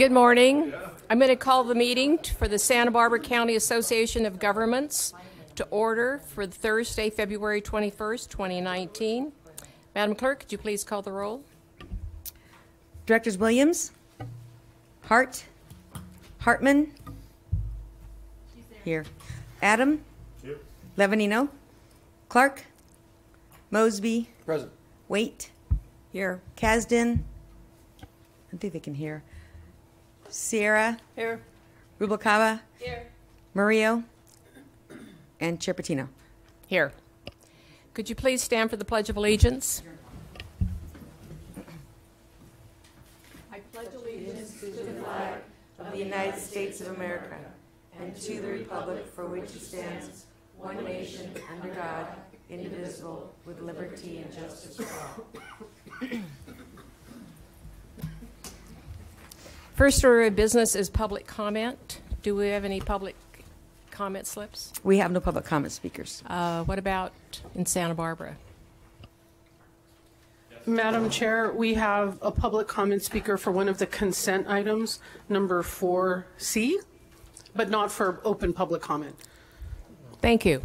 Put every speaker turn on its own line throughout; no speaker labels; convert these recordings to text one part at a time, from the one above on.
Good morning. I'm going to call the meeting for the Santa Barbara County Association of Governments to order for Thursday, February 21st, 2019. Madam Clerk, could you please call the roll?
Directors Williams, Hart, Hartman, here. Adam, here. Levanino, Clark, Mosby,
present.
Waite, here. Kasdan, I think they can hear. Sierra,
here.
Rubalcaba,
Here.
Murillo, and Chippertino.
Here. Could you please stand for the Pledge of Allegiance?
I pledge allegiance to the flag of the United States of America and to the republic for which it stands, one nation, under God, indivisible, with liberty and justice for all.
First order of business is public comment. Do we have any public comment slips?
We have no public comment speakers.
What about in Santa Barbara?
Madam Chair, we have a public comment speaker for one of the consent items, number 4C, but not for open public comment.
Thank you.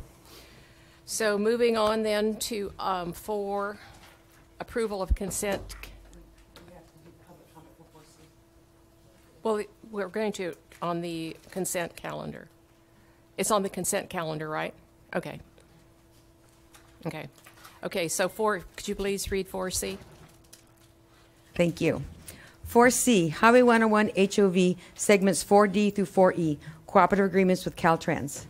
So moving on then to for approval of consent. Well, we're going to on the consent calendar. It's on the consent calendar, right? Okay. Okay. Okay, so could you please read 4C?
Thank you. 4C, Highway 101 HOV segments 4D through 4E, cooperative agreements with Caltrans.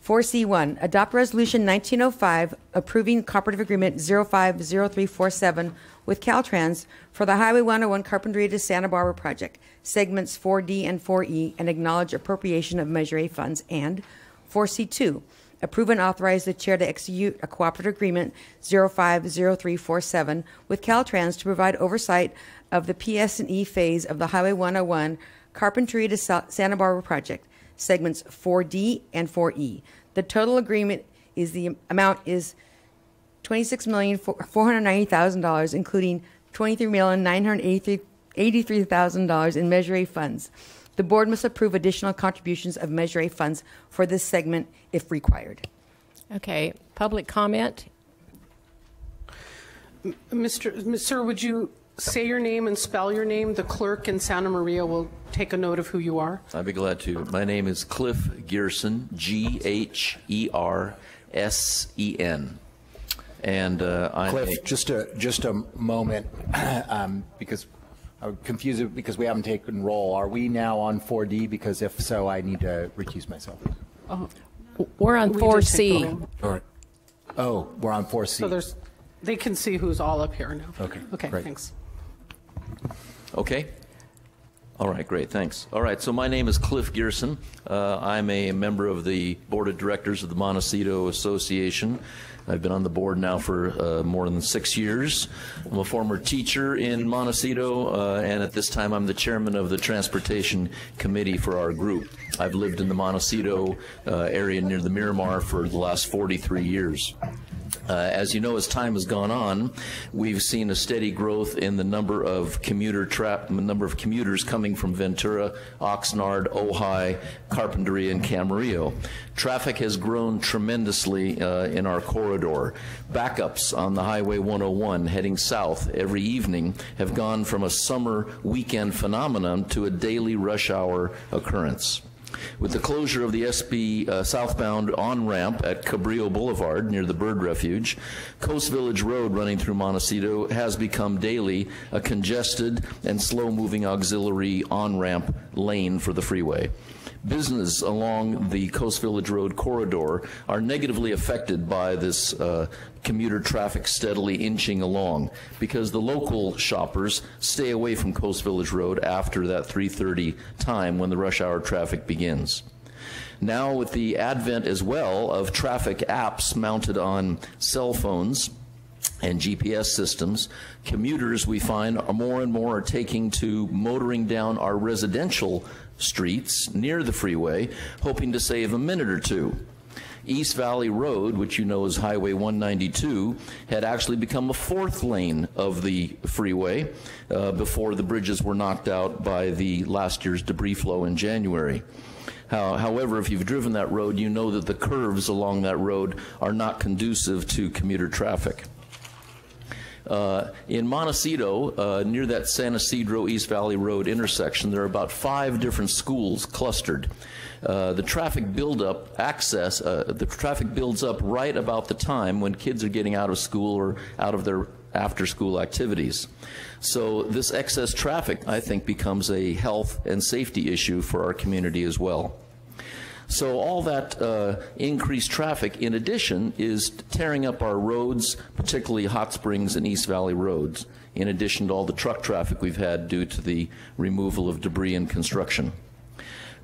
4C1, adopt resolution 1905 approving cooperative agreement 050347 with Caltrans for the Highway 101 Carpinteria to Santa Barbara project, segments 4D and 4E, and acknowledge appropriation of Measure A funds. And 4C2, approve and authorize the chair to execute a cooperative agreement 050347 with Caltrans to provide oversight of the PS&E phase of the Highway 101 Carpinteria to Santa Barbara project, segments 4D and 4E. The total agreement is the amount is $26,490,000, including $23,983,000 in Measure A funds. The board must approve additional contributions of Measure A funds for this segment if required.
Okay, public comment.
Sir, would you say your name and spell your name? The clerk in Santa Maria will take a note of who you are.
I'd be glad to. My name is Cliff Gerson, G-H-E-R-S-E-N. And I'm
Cliff, just a moment, because I would confuse it because we haven't taken roll. Are we now on 4D? Because if so, I need to recuse myself.
We're on 4C.
All right. Oh, we're on 4C.
So they can see who's all up here now.
Okay.
Okay,
great.
thanks.
okay. All right, great, thanks. All right, so my name is Cliff Gerson. I'm a member of the board of directors of the Montecito Association. I've been on the board now for more than 6 years. I'm a former teacher in Montecito, and at this time I'm the chairman of the transportation committee for our group. I've lived in the Montecito area near the Miramar for the last 43 years. As you know, as time has gone on, we've seen a steady growth in the number of commuters coming from Ventura, Oxnard, Ojai, Carpinteria, and Camarillo. Traffic has grown tremendously in our corridor. Backups on the Highway 101 heading south every evening have gone from a summer weekend phenomenon to a daily rush hour occurrence. With the closure of the SB southbound on-ramp at Cabrillo Boulevard near the Bird Refuge, Coast Village Road running through Montecito has become daily a congested and slow-moving auxiliary on-ramp lane for the freeway. Business along the Coast Village Road corridor are negatively affected by this commuter traffic steadily inching along because the local shoppers stay away from Coast Village Road after that 3:30 time when the rush hour traffic begins. Now, with the advent as well of traffic apps mounted on cell phones and GPS systems, commuters, we find, are more and more taking to motoring down our residential streets near the freeway, hoping to save a minute or two. East Valley Road, which you know is Highway 192, had actually become a fourth lane of the freeway before the bridges were knocked out by the last year's debris flow in January. However, if you've driven that road, you know that the curves along that road are not conducive to commuter traffic. In Montecito, near that San Isidro East Valley Road intersection, there are about 5 different schools clustered. The traffic buildup the traffic builds up right about the time when kids are getting out of school or out of their after-school activities. So this excess traffic, I think, becomes a health and safety issue for our community as well. So all that increased traffic, in addition, is tearing up our roads, particularly Hot Springs and East Valley roads, in addition to all the truck traffic we've had due to the removal of debris and construction.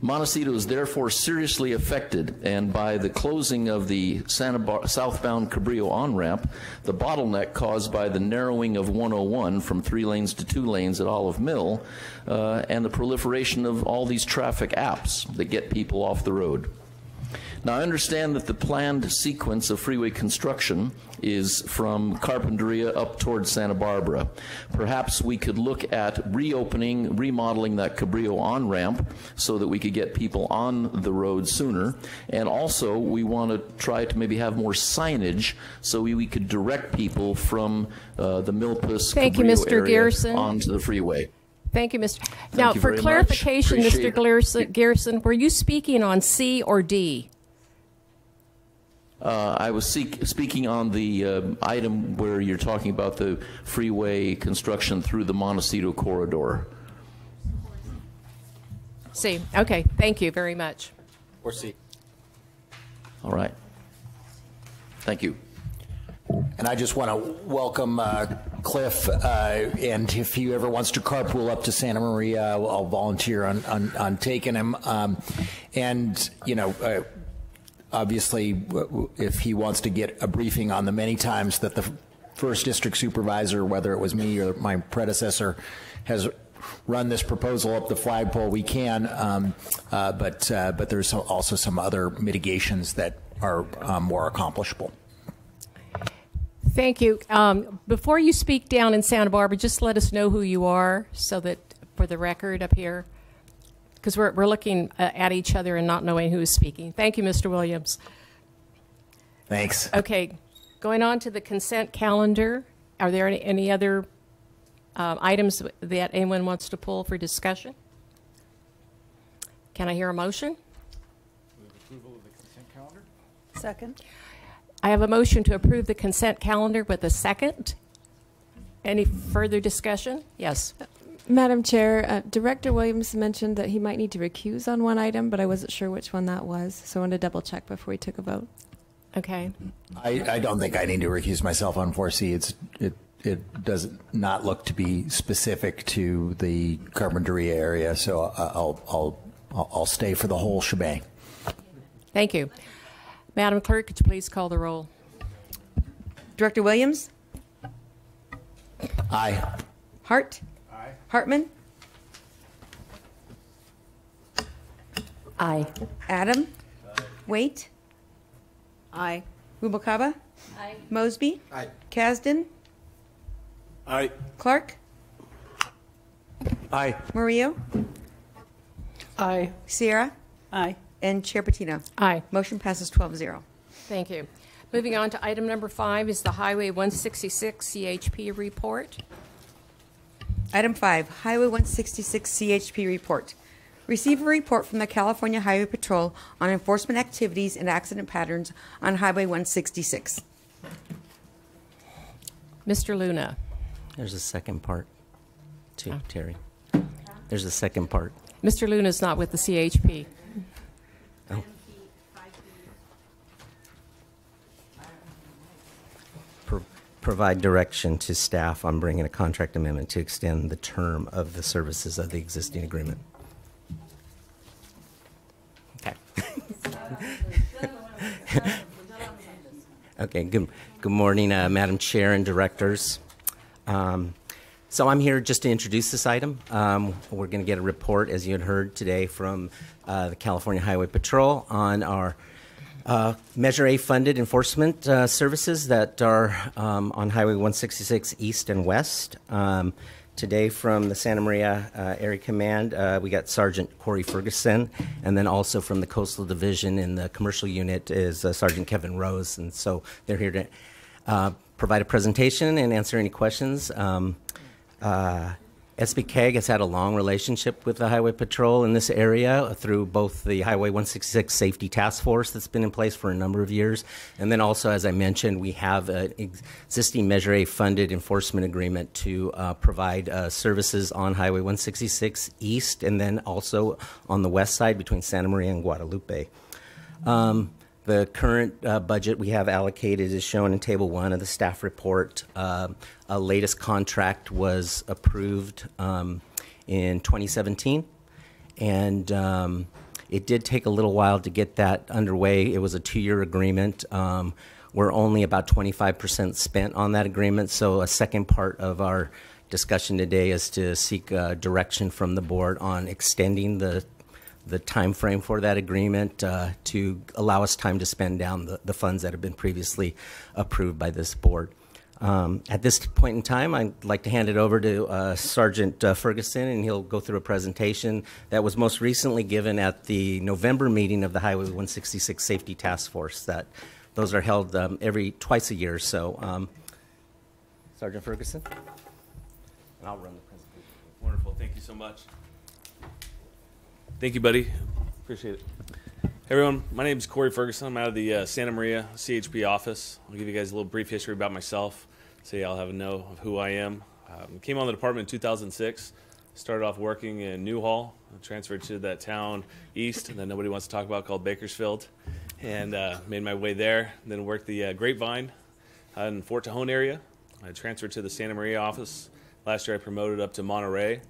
Montecito is therefore seriously affected, and by the closing of the southbound Cabrillo on-ramp, the bottleneck caused by the narrowing of 101 from 3 lanes to 2 lanes at Olive Mill, and the proliferation of all these traffic apps that get people off the road. Now, I understand that the planned sequence of freeway construction is from Carpinteria up towards Santa Barbara. Perhaps we could look at remodeling that Cabrillo on-ramp so that we could get people on the road sooner. And also, we want to try to maybe have more signage so we could direct people from the Milpas Cabrillo area onto the freeway.
Thank you, Mr. Now, for clarification, Mr. Garrison, were you speaking on C or D?
I was speaking on the item where you're talking about the freeway construction through the Montecito corridor.
C. Okay. Thank you very much.
Or C.
All right. Thank you.
And I just want to welcome Cliff, and if he ever wants to carpool up to Santa Maria, I'll volunteer on taking him. And, you know, obviously, if he wants to get a briefing on the many times that the first district supervisor, whether it was me or my predecessor, has run this proposal up the flagpole, we can. But there's also some other mitigations that are more accomplishable.
Thank you. Before you speak down in Santa Barbara, just let us know who you are so that for the record up here, because we're looking at each other and not knowing who is speaking. Thank you, Mr. Williams.
Thanks.
Okay, going on to the consent calendar. Are there any other items that anyone wants to pull for discussion? Can I hear a motion?
Move approval of the consent calendar.
Second.
I have a motion to approve the consent calendar with a second. Any further discussion? Yes.
Madam Chair, Director Williams mentioned that he might need to recuse on one item, but I wasn't sure which one that was, so I wanted to double check before we took a vote.
Okay.
I don't think I need to recuse myself on 4C. It does not look to be specific to the Carpinteria area, so I'll stay for the whole shebang.
Thank you. Madam Clerk, could you please call the roll?
Director Williams?
Aye.
Hart?
Aye.
Hartman?
Aye.
Adam? Waite?
Aye.
Rubalcaba?
Aye.
Mosby?
Aye.
Kasdan?
Aye.
Clark?
Aye.
Murillo?
Aye.
Sierra?
Aye.
And Chair Patino.
Aye.
Motion passes 12-0.
Thank you. Moving on to item number 5 is the Highway 166 CHP report.
Item 5, Highway 166 CHP report. Receive a report from the California Highway Patrol on enforcement activities and accident patterns on Highway 166.
Mr. Luna.
There's a second part, too, Terry. There's a second part.
Mr. Luna is not with the CHP.
Oh. Provide direction to staff on bringing a contract amendment to extend the term of the services of the existing agreement. Okay. Okay, good morning, Madam Chair and directors. So I'm here just to introduce this item. We're going to get a report, as you had heard today, from the California Highway Patrol on our Measure A funded enforcement services that are on Highway 166 East and West. Today from the Santa Maria Area Command, we got Sergeant Corey Ferguson, and then also from the Coastal Division in the commercial unit is Sergeant Kevin Rose, and so they're here to provide a presentation and answer any questions. SBCAG has had a long relationship with the Highway Patrol in this area through both the Highway 166 Safety Task Force that's been in place for a number of years, and then also, as I mentioned, we have an existing Measure A funded enforcement agreement to provide services on Highway 166 East and then also on the west side between Santa Maria and Guadalupe. The current budget we have allocated is shown in Table 1 of the staff report. A latest contract was approved in 2017, and it did take a little while to get that underway. It was a 2-year agreement. We're only about 25% spent on that agreement, so a second part of our discussion today is to seek direction from the board on extending the time frame for that agreement to allow us time to spend down the funds that have been previously approved by this board. At this point in time, I'd like to hand it over to Sergeant Ferguson, and he'll go through a presentation that was most recently given at the November meeting of the Highway 166 Safety Task Force. Those are held twice a year. So, Sergeant Ferguson, and I'll run the presentation.
Wonderful. Thank you so much. Thank you, buddy. Appreciate it. Hey, everyone. My name is Corey Ferguson. I'm out of the Santa Maria CHP office. I'll give you guys a little brief history about myself so y'all have a know of who I am. Came on the department in 2006. Started off working in Newhall. Transferred to that town east that nobody wants to talk about called Bakersfield. And made my way there. Then worked the Grapevine in Fort Tejon area. I transferred to the Santa Maria office. Last year I promoted up to Monterey.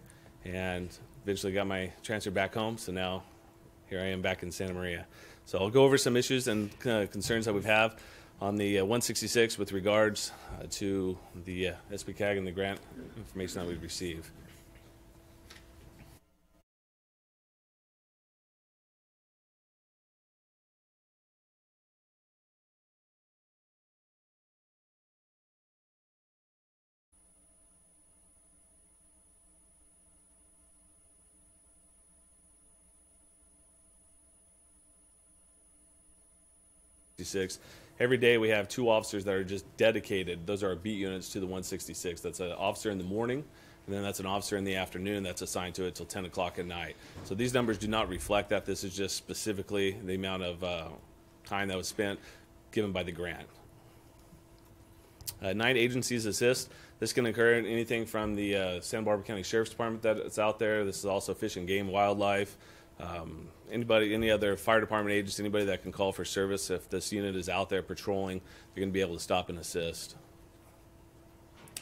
And eventually got my transfer back home, so now here I am back in Santa Maria. So I'll go over some issues and concerns that we have on the 166 with regards to the SBCAG and the grant information that we've received. Every day we have 2 officers that are just dedicated. Those are our beat units to the 166. That's an officer in the morning, and then that's an officer in the afternoon that's assigned to it till 10 o'clock at night. So these numbers do not reflect that. This is just specifically the amount of time that was spent given by the grant. 9 agencies assist. This can occur in anything from the Santa Barbara County Sheriff's Department that's out there. This is also Fish and Game, Wildlife. Any other fire department agency, anybody that can call for service, if this unit is out there patrolling, they're going to be able to stop and assist.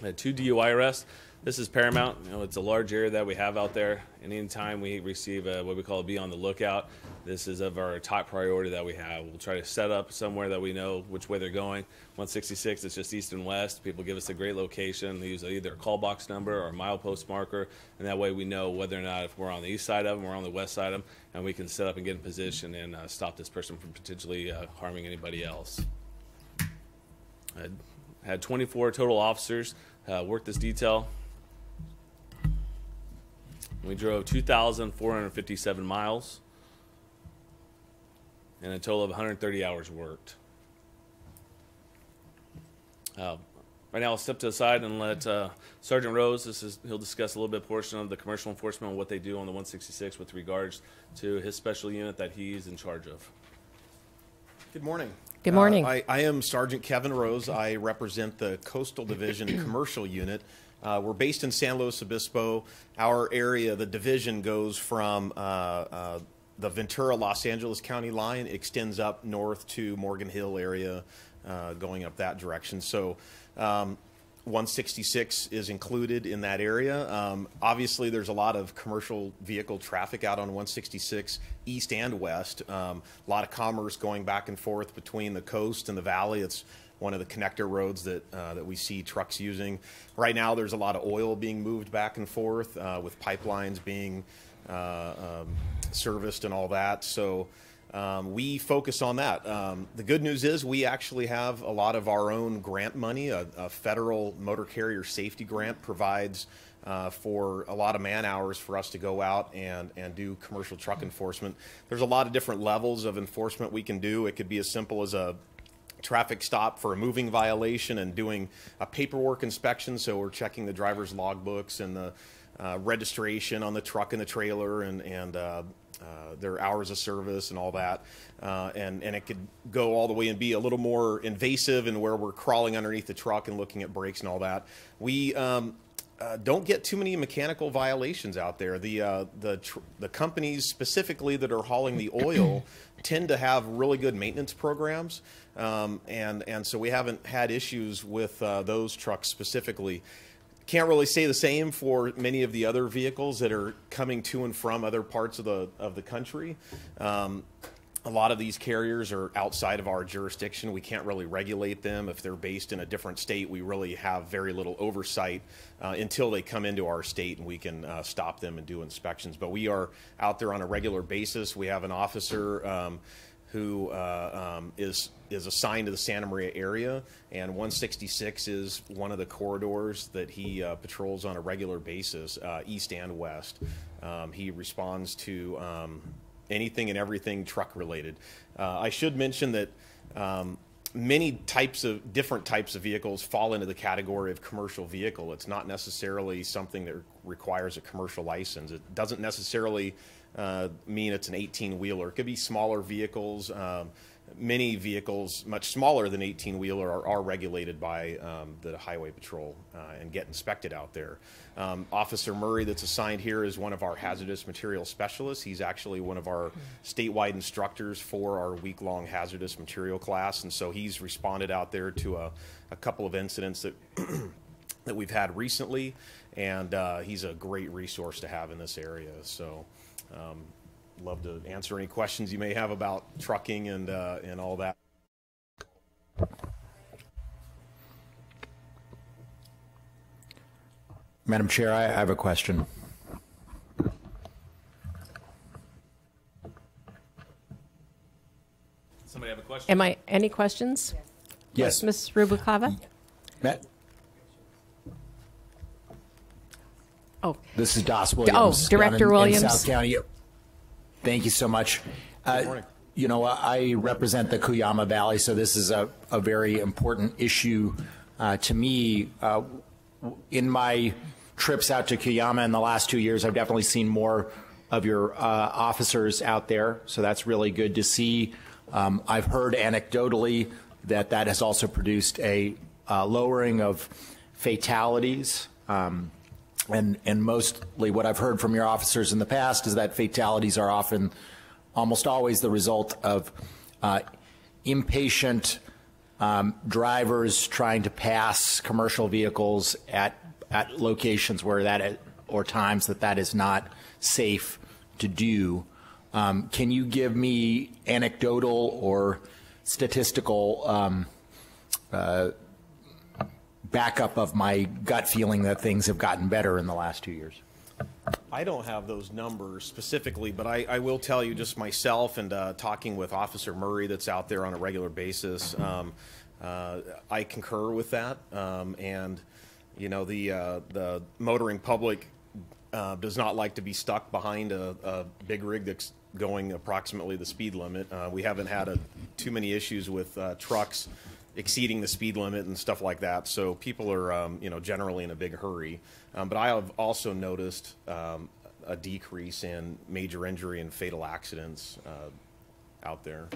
2 DUI arrests. This is paramount. It's a large area that we have out there, and anytime we receive what we call a be on the lookout, this is of our top priority that we have. We'll try to set up somewhere that we know which way they're going. 166 is just east and west. People give us a great location. They use either a call box number or a milepost marker, and that way we know whether or not if we're on the east side of them or on the west side of them, and we can set up and get in position and stop this person from potentially harming anybody else. I had 24 total officers work this detail. We drove 2,457 miles and a total of 130 hours worked. Right now I'll step to the side and let Sergeant Rose, he'll discuss a little bit portion of the commercial enforcement and what they do on the 166 with regards to his special unit that he's in charge of.
Good morning.
Good morning.
I am Sergeant Kevin Rose. I represent the Coastal Division Commercial Unit. We're based in San Luis Obispo. Our area, the division, goes from the Ventura, Los Angeles County line, extends up north to Morgan Hill area, going up that direction. So 166 is included in that area. Obviously, there's a lot of commercial vehicle traffic out on 166 east and west. A lot of commerce going back and forth between the coast and the valley. It's one of the connector roads that we see trucks using. Right now, there's a lot of oil being moved back and forth with pipelines being serviced and all that. So we focus on that. The good news is we actually have a lot of our own grant money. A federal motor carrier safety grant provides for a lot of man hours for us to go out and do commercial truck enforcement. There's a lot of different levels of enforcement we can do. It could be as simple as a traffic stop for a moving violation and doing a paperwork inspection. So we're checking the driver's logbooks and the registration on the truck and the trailer and their hours of service and all that. And it could go all the way and be a little more invasive in where we're crawling underneath the truck and looking at brakes and all that. We don't get too many mechanical violations out there. The companies specifically that are hauling the oil tend to have really good maintenance programs, and so we haven't had issues with those trucks specifically. Can't really say the same for many of the other vehicles that are coming to and from other parts of the country. A lot of these carriers are outside of our jurisdiction. We can't really regulate them. If they're based in a different state, we really have very little oversight until they come into our state and we can stop them and do inspections. But we are out there on a regular basis. We have an officer who is assigned to the Santa Maria area, and 166 is one of the corridors that he patrols on a regular basis, east and west. He responds to anything and everything truck related. I should mention that many different types of vehicles fall into the category of commercial vehicle. It's not necessarily something that requires a commercial license. It doesn't necessarily mean it's an 18-wheeler. It could be smaller vehicles. Many vehicles much smaller than 18-wheeler are regulated by the Highway Patrol and get inspected out there. Officer Murray that's assigned here is one of our hazardous material specialists. He's actually one of our statewide instructors for our week-long hazardous material class, and so he's responded out there to a couple of incidents that that we've had recently, and he's a great resource to have in this area. So love to answer any questions you may have about trucking and all that.
Madam Chair, I have a question.
Somebody have a question?
Am I any questions?
Yes.
Ms. Rubalcava?
Matt?
Oh,
This is Doss Williams.
Director
down in
Williams.
South County. Thank you so much.
Good morning.
You know, I represent the Cuyama Valley, so this is a very important issue to me. In my trips out to Cuyama in the last 2 years, I've definitely seen more of your officers out there, so that's really good to see. I've heard anecdotally that has also produced a lowering of fatalities. And mostly what I've heard from your officers in the past is that fatalities are often, almost always, the result of impatient drivers trying to pass commercial vehicles at locations where or times that is not safe to do. Can you give me anecdotal or statistical backup of my gut feeling that things have gotten better in the last 2 years?
I don't have those numbers specifically, but I will tell you just myself and talking with Officer Murray that's out there on a regular basis, I concur with that. And, you know, the motoring public does not like to be stuck behind a big rig that's going approximately the speed limit. We haven't had too many issues with trucks exceeding the speed limit and stuff like that. So people are, you know, generally in a big hurry. But I have also noticed a decrease in major injury and fatal accidents out there.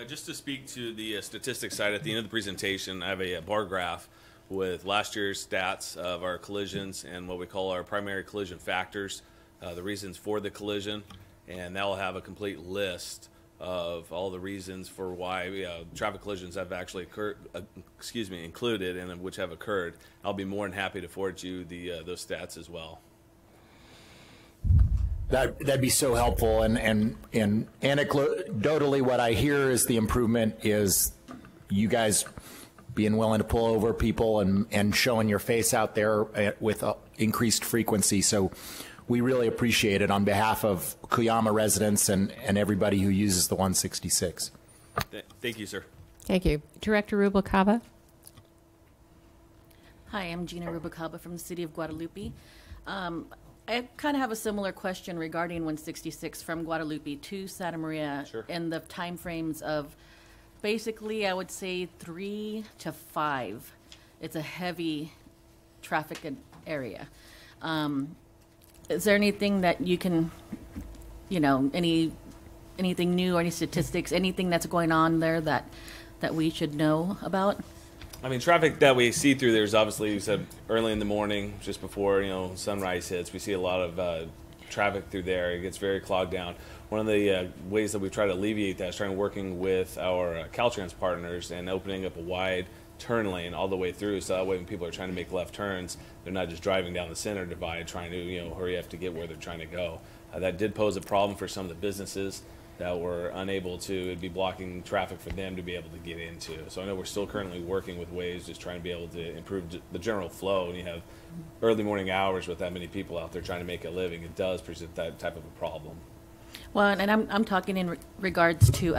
Just to speak to the statistics side, at the end of the presentation, I have a bar graph with last year's stats of our collisions and what we call our primary collision factors, the reasons for the collision, and that will have a complete list of all the reasons for why traffic collisions have actually included and which have occurred. I'll be more than happy to forward you those stats as well.
That'd be so helpful. And anecdotally, what I hear is the improvement is you guys being willing to pull over people and showing your face out there with increased frequency. So we really appreciate it on behalf of Cuyama residents and everybody who uses the 166.
Thank you, sir.
Thank you. Director Rubalcaba?
Hi, I'm Gina Rubalcaba from the city of Guadalupe. I kind of have a similar question regarding 166 from Guadalupe to Santa Maria in the time frames of basically, I would say 3 to 5. It's a heavy traffic area. Is there anything that you can, anything new or any statistics, anything that's going on there that we should know about?
I mean, traffic that we see through there is obviously, you said, early in the morning, just before, sunrise hits. We see a lot of traffic through there. It gets very clogged down. One of the ways that we try to alleviate that is working with our Caltrans partners and opening up a wide turn lane all the way through, so that way when people are trying to make left turns, they're not just driving down the center divide trying to, hurry up to get where they're trying to go. That did pose a problem for some of the businesses that were unable to, it'd be blocking traffic for them to be able to get into. So I know we're still currently working with ways, just trying to be able to improve the general flow. And you have early morning hours with that many people out there trying to make a living, it does present that type of a problem.
Well, and I'm talking in regards to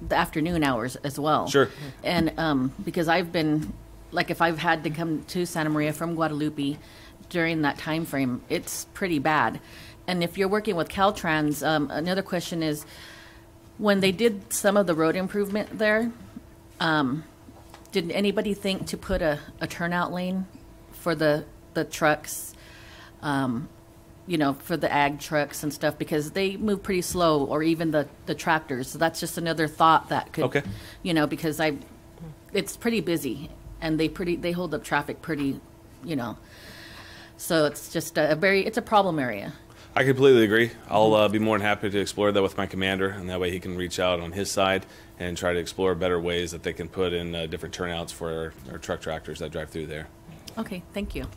the afternoon hours as well.
Sure.
And because I've been, if I've had to come to Santa Maria from Guadalupe during that time frame, it's pretty bad. And if you're working with Caltrans, another question is, when they did some of the road improvement there, did anybody think to put a turnout lane for the trucks, for the ag trucks and stuff, because they move pretty slow, or even the tractors. So that's just another thought that could, because it's pretty busy, and they hold up traffic pretty, so it's just it's a problem area.
I completely agree. I'll be more than happy to explore that with my commander, and that way he can reach out on his side and try to explore better ways that they can put in different turnouts for our truck tractors that drive through there.
Okay, thank you.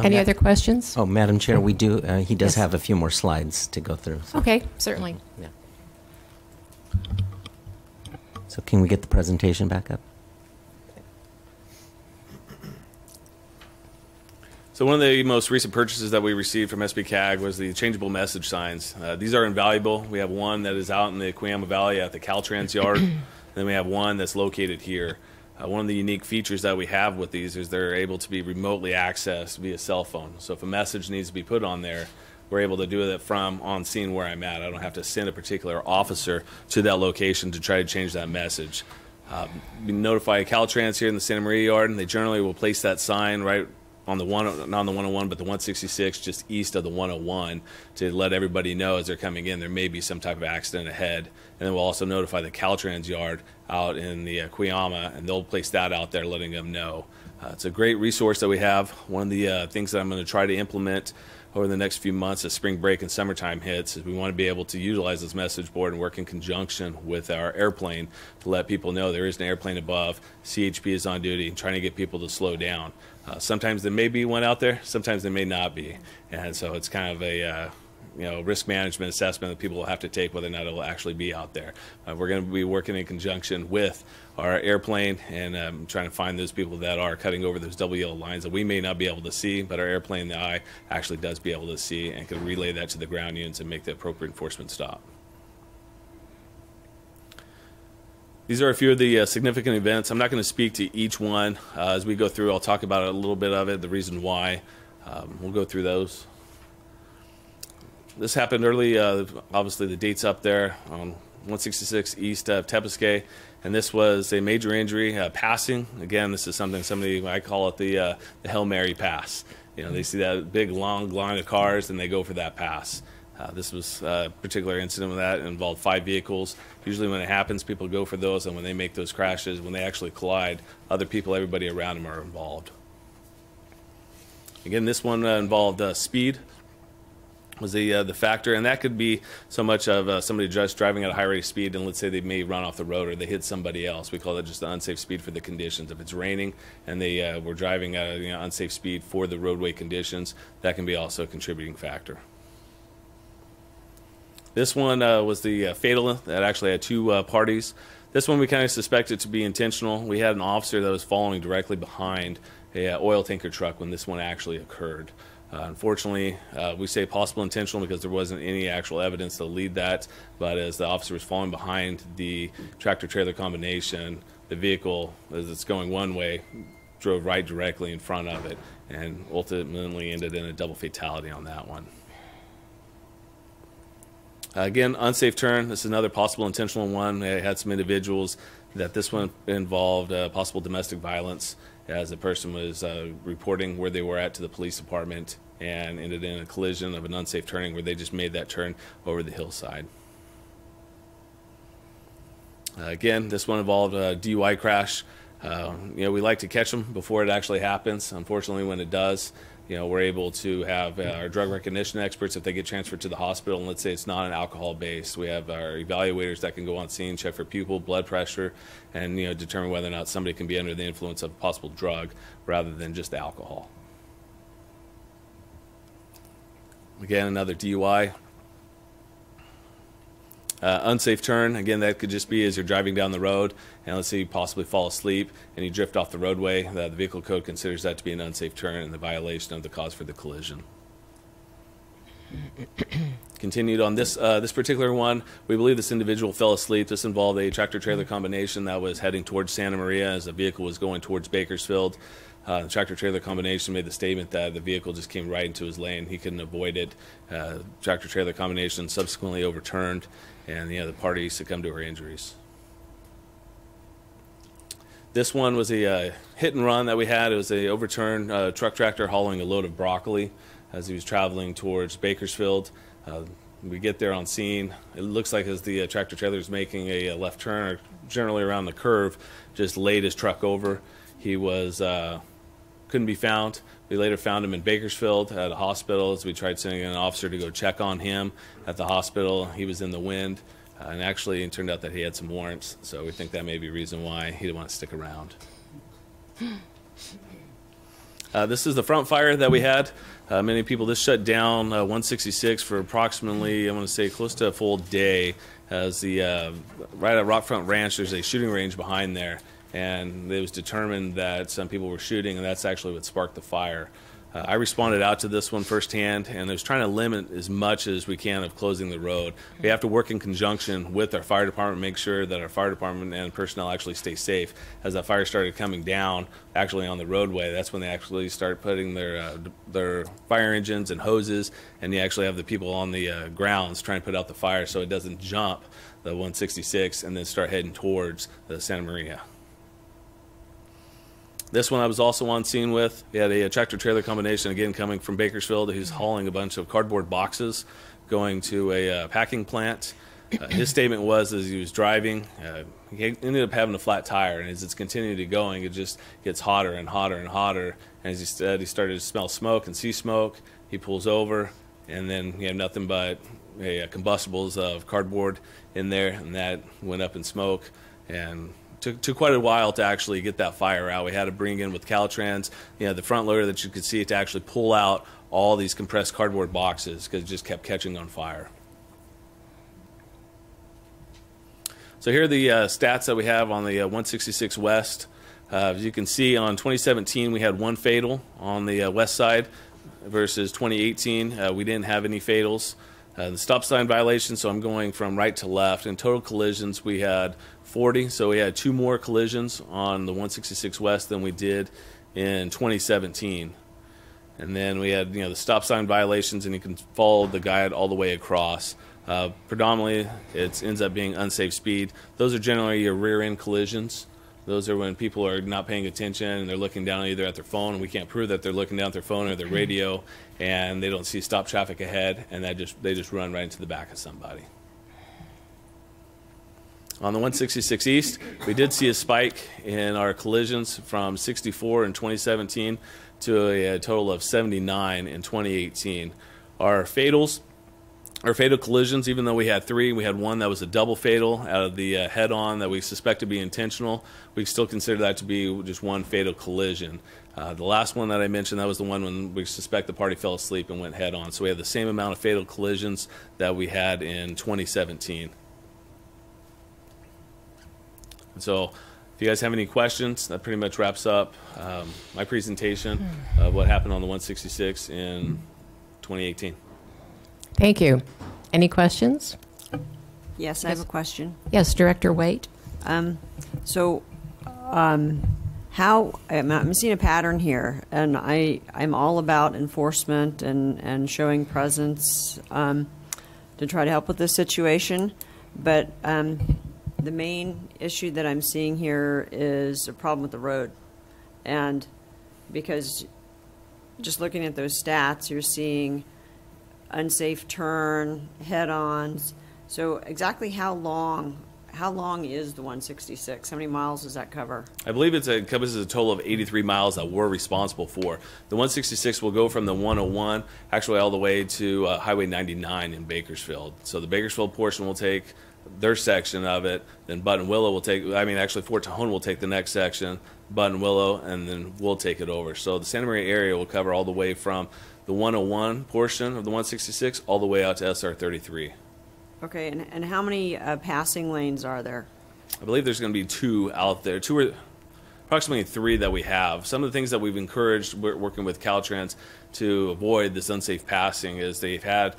Any other questions?
Oh, Madam Chair, we do. He does have a few more slides to go through. So.
Okay, certainly.
Yeah. So can we get the presentation back up?
So one of the most recent purchases that we received from SBCAG was the changeable message signs. These are invaluable. We have one that is out in the Cuyama Valley at the Caltrans yard. And then we have one that's located here. One of the unique features that we have with these is they're able to be remotely accessed via cell phone. So if a message needs to be put on there, we're able to do it from on scene where I'm at. I don't have to send a particular officer to that location to try to change that message. We notify Caltrans here in the Santa Maria yard, and they generally will place that sign right on the not on the 101, but the 166, just east of the 101, to let everybody know as they're coming in there may be some type of accident ahead. And then we'll also notify the Caltrans yard out in the Cuyama, and they'll place that out there letting them know. It's a great resource that we have. One of the things that I'm going to try to implement over the next few months as spring break and summertime hits is we want to be able to utilize this message board and work in conjunction with our airplane to let people know there is an airplane above, CHP is on duty, and trying to get people to slow down. Sometimes there may be one out there, sometimes there may not be. And so it's kind of a risk management assessment that people will have to take whether or not it will actually be out there. We're going to be working in conjunction with our airplane and trying to find those people that are cutting over those double yellow lines that we may not be able to see, but our airplane, the eye, actually does be able to see and can relay that to the ground units and make the appropriate enforcement stop. These are a few of the significant events. I'm not going to speak to each one. As we go through, I'll talk about a little bit of it, the reason why. We'll go through those. This happened early, obviously the date's up there, on 166 east of Tepiscay, and this was a major injury, passing. Again, this is something I call it the Hail Mary pass. They see that big long line of cars and they go for that pass. This was a particular incident with that. It involved 5 vehicles. Usually when it happens, people go for those, and when they make those crashes, when they actually collide, other people, everybody around them are involved. Again, this one involved speed was the factor, and that could be so much of somebody just driving at a high rate of speed, and let's say they may run off the road or they hit somebody else. We call that just the unsafe speed for the conditions. If it's raining and they were driving at unsafe speed for the roadway conditions, that can be also a contributing factor. This one was the fatal that actually had 2 parties. This one we kind of suspected to be intentional. We had an officer that was following directly behind a oil tanker truck when this one actually occurred. Unfortunately, we say possible intentional because there wasn't any actual evidence to lead that, but as the officer was falling behind the tractor-trailer combination, the vehicle, as it's going one way, drove right directly in front of it and ultimately ended in a double fatality on that one. Again, unsafe turn. This is another possible intentional one. They had some individuals that this one involved possible domestic violence, as the person was reporting where they were at to the police department and ended in a collision of an unsafe turning where they just made that turn over the hillside. Again, this one involved a DUI crash. We like to catch them before it actually happens. Unfortunately, when it does, we're able to have our drug recognition experts, if they get transferred to the hospital, and let's say it's not an alcohol base, we have our evaluators that can go on scene, check for pupil, blood pressure, and determine whether or not somebody can be under the influence of a possible drug rather than just alcohol. Again, another DUI. Unsafe turn, again, that could just be as you're driving down the road and let's say you possibly fall asleep and you drift off the roadway. The vehicle code considers that to be an unsafe turn and the violation of the cause for the collision. Continued on this particular one, we believe this individual fell asleep. This involved a tractor-trailer combination that was heading towards Santa Maria as the vehicle was going towards Bakersfield. The tractor-trailer combination made the statement that the vehicle just came right into his lane. He couldn't avoid it. Tractor-trailer combination subsequently overturned, and the party succumbed to her injuries. This one was a hit and run that we had. It was a overturned truck tractor hauling a load of broccoli as he was traveling towards Bakersfield. We get there on scene. It looks like as the tractor trailer is making a left turn, or generally around the curve, just laid his truck over. He was couldn't be found. We later found him in Bakersfield at a hospital as we tried sending an officer to go check on him at the hospital. He was in the wind, and actually it turned out that he had some warrants, so we think that may be a reason why he didn't want to stick around. This is the front fire that we had. Many people, this shut down 166 for approximately, I want to say, close to a full day, as the right at Rockfront Ranch, there's a shooting range behind there. And it was determined that some people were shooting, and that's actually what sparked the fire. I responded out to this one firsthand, and I was trying to limit as much as we can of closing the road. We have to work in conjunction with our fire department, make sure that our fire department and personnel actually stay safe. As that fire started coming down, actually on the roadway, that's when they actually start putting their fire engines and hoses, and you actually have the people on the grounds trying to put out the fire so it doesn't jump the 166 and then start heading towards the Santa Maria. This one I was also on scene with. We had a tractor-trailer combination, again, coming from Bakersfield. He was hauling a bunch of cardboard boxes going to a packing plant. His statement was, as he was driving, he ended up having a flat tire, and as it's continued going, it just gets hotter and hotter and hotter. And as he said, he started to smell smoke and see smoke. He pulls over, and then he had nothing but combustibles of cardboard in there, and that went up in smoke. And took quite a while to actually get that fire out. We had to bring in with Caltrans, the front loader that you could see, to actually pull out all these compressed cardboard boxes because it just kept catching on fire. So here are the stats that we have on the 166 West. As you can see, on 2017 we had one fatal on the west side versus 2018 we didn't have any fatals. The stop sign violation, so I'm going from right to left. In total collisions, we had 40, so we had 2 more collisions on the 166 West than we did in 2017. And then we had, the stop sign violations, and you can follow the guide all the way across. Predominantly, it ends up being unsafe speed. Those are generally your rear-end collisions. Those are when people are not paying attention and they're looking down either at their phone, and we can't prove that they're looking down at their phone or their radio, and they don't see stop traffic ahead, and they just run right into the back of somebody. On the 166 East, we did see a spike in our collisions from 64 in 2017 to a total of 79 in 2018. Our fatal collisions, even though we had 3, we had 1 that was a double fatal out of the head-on that we suspect to be intentional. We still consider that to be just 1 fatal collision. The last one that I mentioned, that was the one when we suspect the party fell asleep and went head-on. So we had the same amount of fatal collisions that we had in 2017. And so If you guys have any questions, that pretty much wraps up my presentation of what happened on the 166 in 2018.
Thank you. Any questions?
Yes, I have a question.
Yes, Director Waite.
How I'm seeing a pattern here, and I'm all about enforcement and showing presence to try to help with this situation. But the main issue that I'm seeing here is a problem with the road, and because just looking at those stats, you're seeing unsafe turn, head-ons. So exactly how long is the 166? How many miles does that cover?
I believe it encompasses a total of 83 miles that we're responsible for. The 166 will go from the 101 actually all the way to Highway 99 in Bakersfield. So the Bakersfield portion will take their section of it, then Buttonwillow will take, actually Fort Tejon will take the next section, Buttonwillow, and then we'll take it over. So the Santa Maria area will cover all the way from the 101 portion of the 166 all the way out to SR 33.
Okay, and how many passing lanes are there?
I believe there's going to be 2 out there, approximately 3 that we have. Some of the things that we've encouraged working with Caltrans to avoid this unsafe passing is they've had,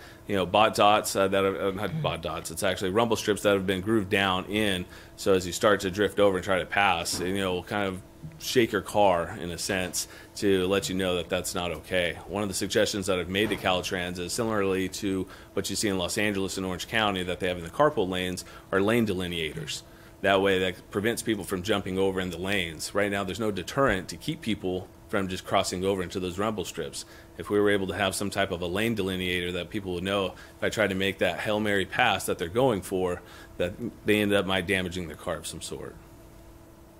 bot dots that have, not bot dots, it's actually rumble strips that have been grooved down in. So as you start to drift over and try to pass, kind of shake your car in a sense to let you know that that's not okay. One of the suggestions that I've made to Caltrans is similarly to what you see in Los Angeles and Orange County that they have in the carpool lanes are lane delineators. That way that prevents people from jumping over in the lanes. Right now there's no deterrent to keep people from just crossing over into those rumble strips. If we were able to have some type of a lane delineator that people would know if I try to make that Hail Mary pass that they're going for, that they end up damaging their car of some sort.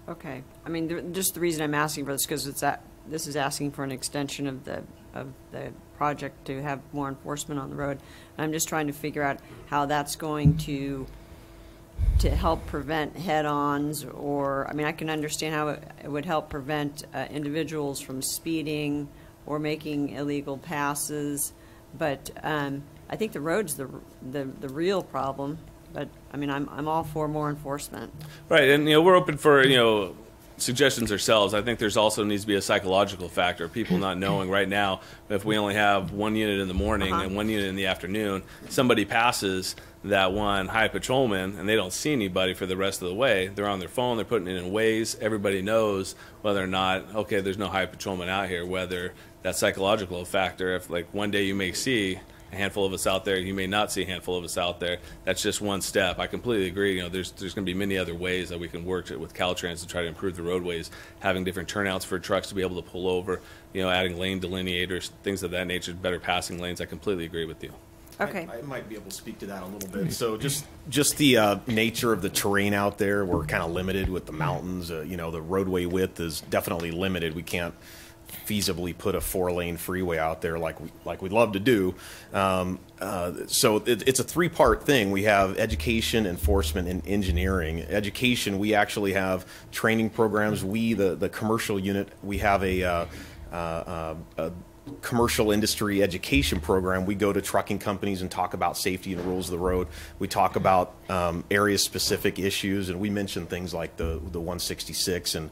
Okay, just the reason I'm asking for this because this is asking for an extension of the project to have more enforcement on the road. I'm just trying to figure out how that's going to help prevent head-ons, or I can understand how it would help prevent individuals from speeding or making illegal passes, but I think the road's the real problem. But I'm all for more enforcement.
Right, and we're open for suggestions ourselves. I think there's also needs to be a psychological factor. People not knowing right now if we only have 1 unit in the morning and 1 unit in the afternoon, somebody passes that one high patrolman and they don't see anybody for the rest of the way. They're on their phone, they're putting it in Waze. Everybody knows whether or not, okay, there's no high patrolman out here, whether that psychological factor, if one day you may see a handful of us out there, you may not see a handful of us out there. That's just one step. I completely agree. There's going to be many other ways that we can work with Caltrans to try to improve the roadways, having different turnouts for trucks to be able to pull over, adding lane delineators, things of that nature, better passing lanes. I completely agree with you.
Okay.
I might be able to speak to that a little bit. So just the nature of the terrain out there, we're kind of limited with the mountains. The roadway width is definitely limited. We can't feasibly put a 4-lane freeway out there like we'd love to do. So it's a 3-part thing. We have education, enforcement, and engineering. Education, we actually have training programs. We, the commercial unit, we have a commercial industry education program. We go to trucking companies and talk about safety and rules of the road. We talk about area-specific issues, and we mention things like the 166 and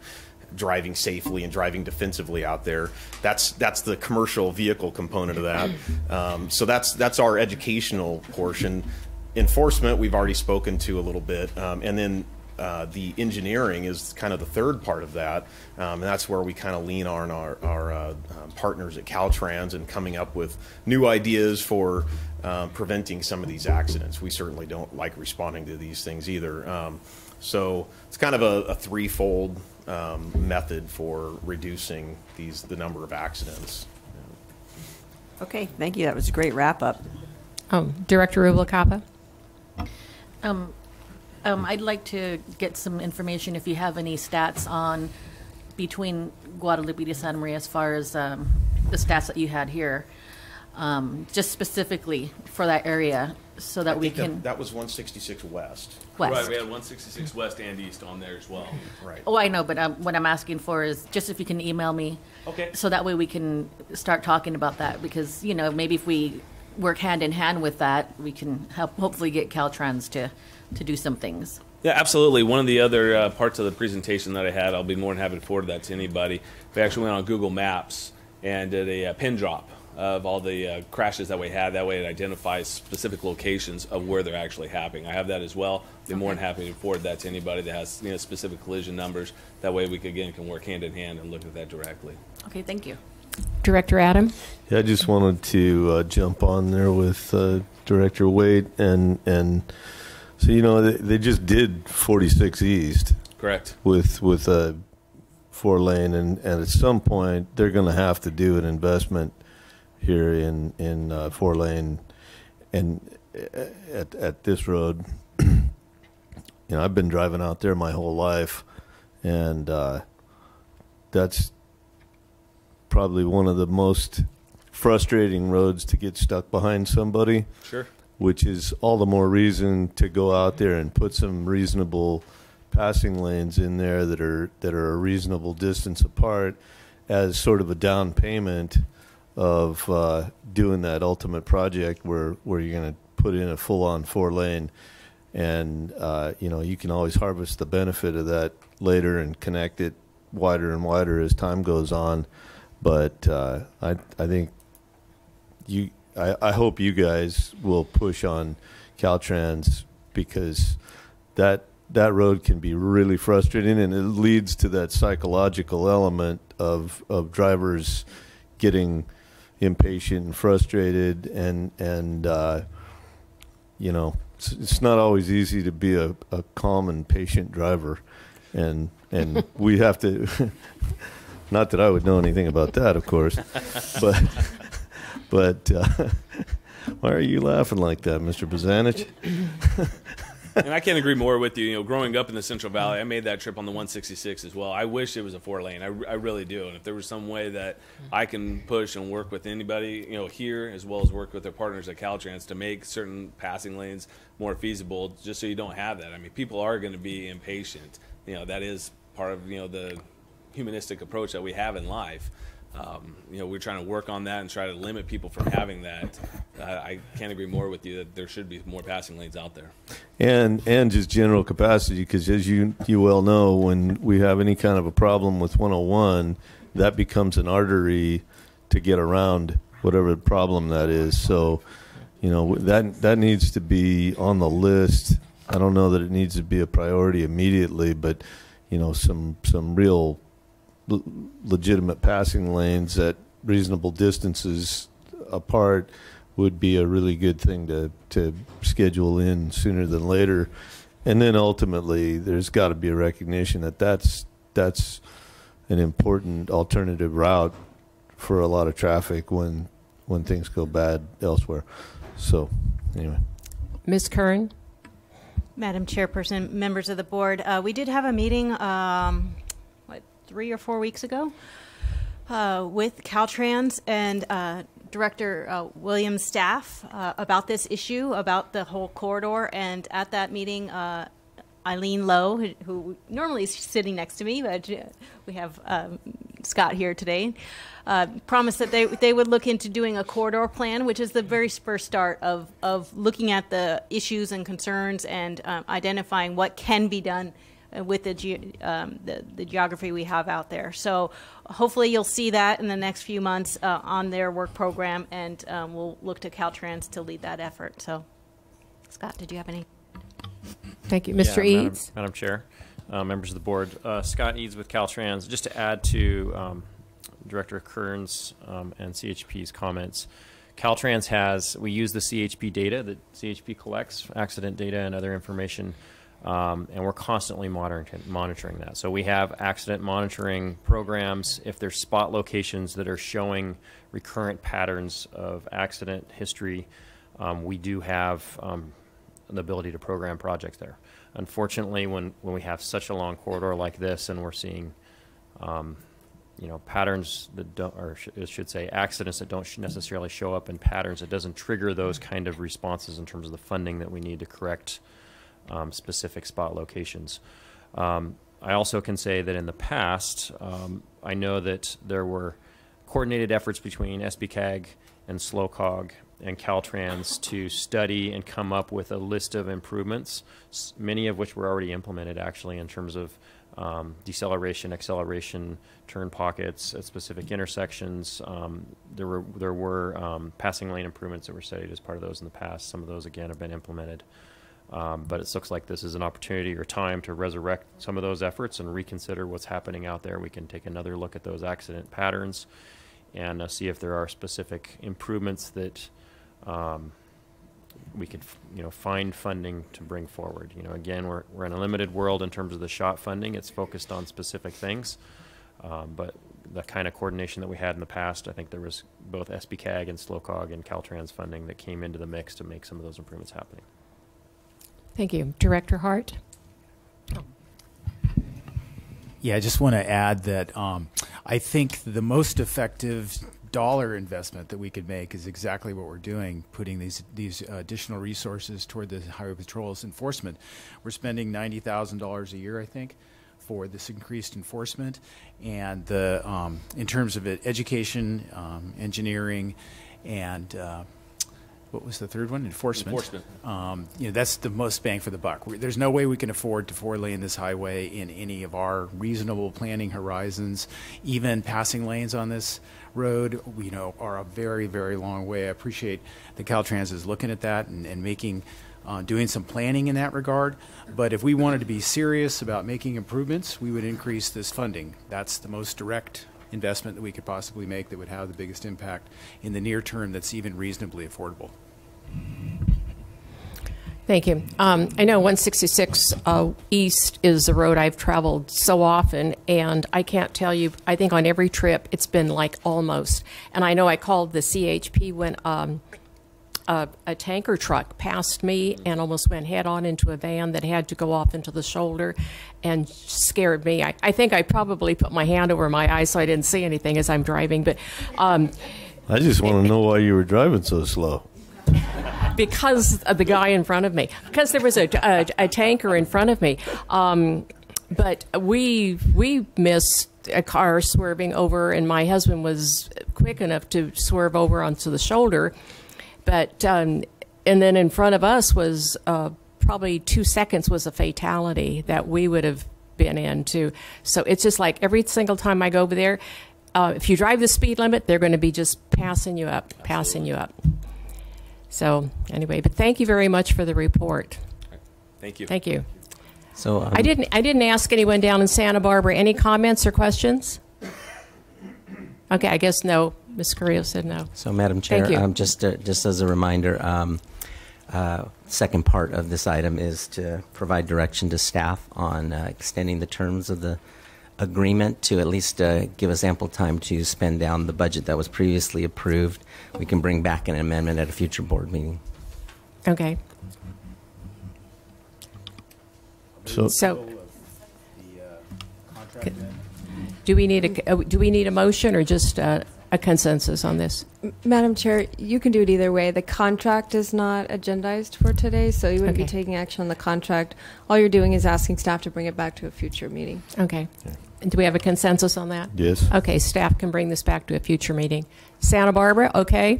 driving safely and driving defensively out there. That's the commercial vehicle component of that. So that's our educational portion. Enforcement, we've already spoken to a little bit, and then the engineering is kind of the third part of that, and that's where we kind of lean on our partners at Caltrans and coming up with new ideas for preventing some of these accidents. We certainly don't like responding to these things either. So it's kind of a threefold method for reducing the number of accidents.
Okay, thank you. That was a great wrap-up.
Director Rubalcaba?
I'd like to get some information if you have any stats on between Guadalupe to Santa Maria as far as the stats that you had here, just specifically for that area so that we can...
That was 166 West.
West.
Right, we had 166 West and East on there as well.
Right.
Oh, I know, but what I'm asking for is just if you can email me.
Okay.
So that way we can start talking about that because, maybe if we work hand in hand with that, we can help hopefully get Caltrans to do some things.
Yeah, absolutely. One of the other parts of the presentation that I had, I'll be more than happy to forward that to anybody. We actually went on Google Maps and did a pin drop of all the crashes that we had. That way it identifies specific locations of where they're actually happening. I have that as well. Be more than happy to forward that to anybody that has specific collision numbers. That way we can work hand in hand and look at that directly.
Okay, thank you.
Director Adam?
Yeah, I just wanted to jump on there with Director Waite, and so they just did 46 East.
Correct.
With a 4-lane, and at some point they're going to have to do an investment here in 4-lane, and at this road. I've been driving out there my whole life, and that's probably one of the most frustrating roads to get stuck behind somebody.
Sure.
Which is all the more reason to go out there and put some reasonable passing lanes in there that are a reasonable distance apart as sort of a down payment of doing that ultimate project where you're going to put in a full-on 4-lane. And, you can always harvest the benefit of that later and connect it wider and wider as time goes on. But I think I hope you guys will push on Caltrans, because that road can be really frustrating, and it leads to that psychological element of drivers getting impatient and frustrated, and it's not always easy to be a calm and patient driver, and we have to. Not that I would know anything about that, of course, but why are you laughing like that, Mr. Bazanich?
And I can't agree more with you. Growing up in the Central Valley, I made that trip on the 166 as well. I wish it was a 4-lane. I really do. And if there was some way that I can push and work with anybody, here, as well as work with their partners at Caltrans to make certain passing lanes more feasible, just so you don't have that. I mean, people are going to be impatient. That is part of, the humanistic approach that we have in life. We're trying to work on that and try to limit people from having that. I can't agree more with you that there should be more passing lanes out there.
And just general capacity, because as you well know, when we have any kind of a problem with 101, that becomes an artery to get around whatever the problem that is. So, that needs to be on the list. I don't know that it needs to be a priority immediately, but some real legitimate passing lanes at reasonable distances apart would be a really good thing to schedule in sooner than later. And then ultimately there's got to be a recognition that that's an important alternative route for a lot of traffic when things go bad elsewhere. So anyway.
Ms. Curran?
Madam Chairperson, members of the board, we did have a meeting 3 or 4 weeks ago with Caltrans and Director Williams' staff about this issue, about the whole corridor. And at that meeting, Eileen Lowe, who normally is sitting next to me, but we have Scott here today, promised that they would look into doing a corridor plan, which is the very first start of looking at the issues and concerns and identifying what can be done with the geography we have out there. So hopefully you'll see that in the next few months on their work program, and we'll look to Caltrans to lead that effort. So, Scott, did you have any?
Thank you. Mr. Eads?
Madam Chair, members of the board, Scott Eads with Caltrans. Just to add to Director Kern's and CHP's comments, Caltrans we use the CHP data that CHP collects, accident data and other information, and we're constantly monitoring that. So we have accident monitoring programs. If there's spot locations that are showing recurrent patterns of accident history, we do have the ability to program projects there. Unfortunately, when we have such a long corridor like this and we're seeing patterns that don't, or I should say accidents that don't necessarily show up in patterns, it doesn't trigger those kind of responses in terms of the funding that we need to correct specific spot locations. I also can say that in the past, I know that there were coordinated efforts between SBCAG and SLOCOG and Caltrans to study and come up with a list of improvements, many of which were already implemented actually in terms of deceleration, acceleration, turn pockets at specific intersections. There were passing lane improvements that were studied as part of those in the past. Some of those again have been implemented. But it looks like this is an opportunity or time to resurrect some of those efforts and reconsider what's happening out there. We can take another look at those accident patterns and see if there are specific improvements that we could, find funding to bring forward. Again, we're in a limited world in terms of the SHOT funding. It's focused on specific things, but the kind of coordination that we had in the past, I think there was both SBCAG and SLOCOG and Caltrans funding that came into the mix to make some of those improvements happening.
Thank you. Director Hart?
Yeah, I just want to add that I think the most effective dollar investment that we could make is exactly what we're doing, putting these additional resources toward the Highway Patrol's enforcement. We're spending $90,000 a year, I think, for this increased enforcement, and the in terms of education, engineering, and what was the third one? Enforcement. That's the most bang for the buck. There's no way we can afford to four-lane this highway in any of our reasonable planning horizons. Even passing lanes on this road, are a very, very long way. I appreciate that Caltrans is looking at that and making, doing some planning in that regard. But if we wanted to be serious about making improvements, we would increase this funding. That's the most direct investment that we could possibly make that would have the biggest impact in the near term that's even reasonably affordable.
Thank you. I know 166 East is the road I've traveled so often, and I can't tell you, I think on every trip it's been like almost. And I know I called the CHP when a tanker truck passed me and almost went head on into a van that had to go off into the shoulder and scared me. I think I probably put my hand over my eyes so I didn't see anything as I'm driving. But
I just want to know why you were driving so slow.
Because of the guy in front of me. Because there was a tanker in front of me. But we missed a car swerving over, and my husband was quick enough to swerve over onto the shoulder. But and then in front of us was probably 2 seconds was a fatality that we would have been into. So it's just like every single time I go over there, if you drive the speed limit, they're going to be just passing you up. So anyway, but thank you very much for the report.
Thank you.
Thank you.
So
I didn't ask anyone down in Santa Barbara any comments or questions. Okay, I guess no. Ms. Carrillo said no.
So, Madam Chair, just as a reminder, second part of this item is to provide direction to staff on extending the terms of the agreement to at least give us ample time to spend down the budget that was previously approved. We can bring back an amendment at a future board meeting.
Okay. So do we need a motion or just a consensus on this?
Madam Chair, you can do it either way. The contract is not agendized for today, so you wouldn't be taking action on the contract. All you're doing is asking staff to bring it back to a future meeting.
Okay. And do we have a consensus on that?
Yes.
Okay, staff can bring this back to a future meeting. Santa Barbara, okay?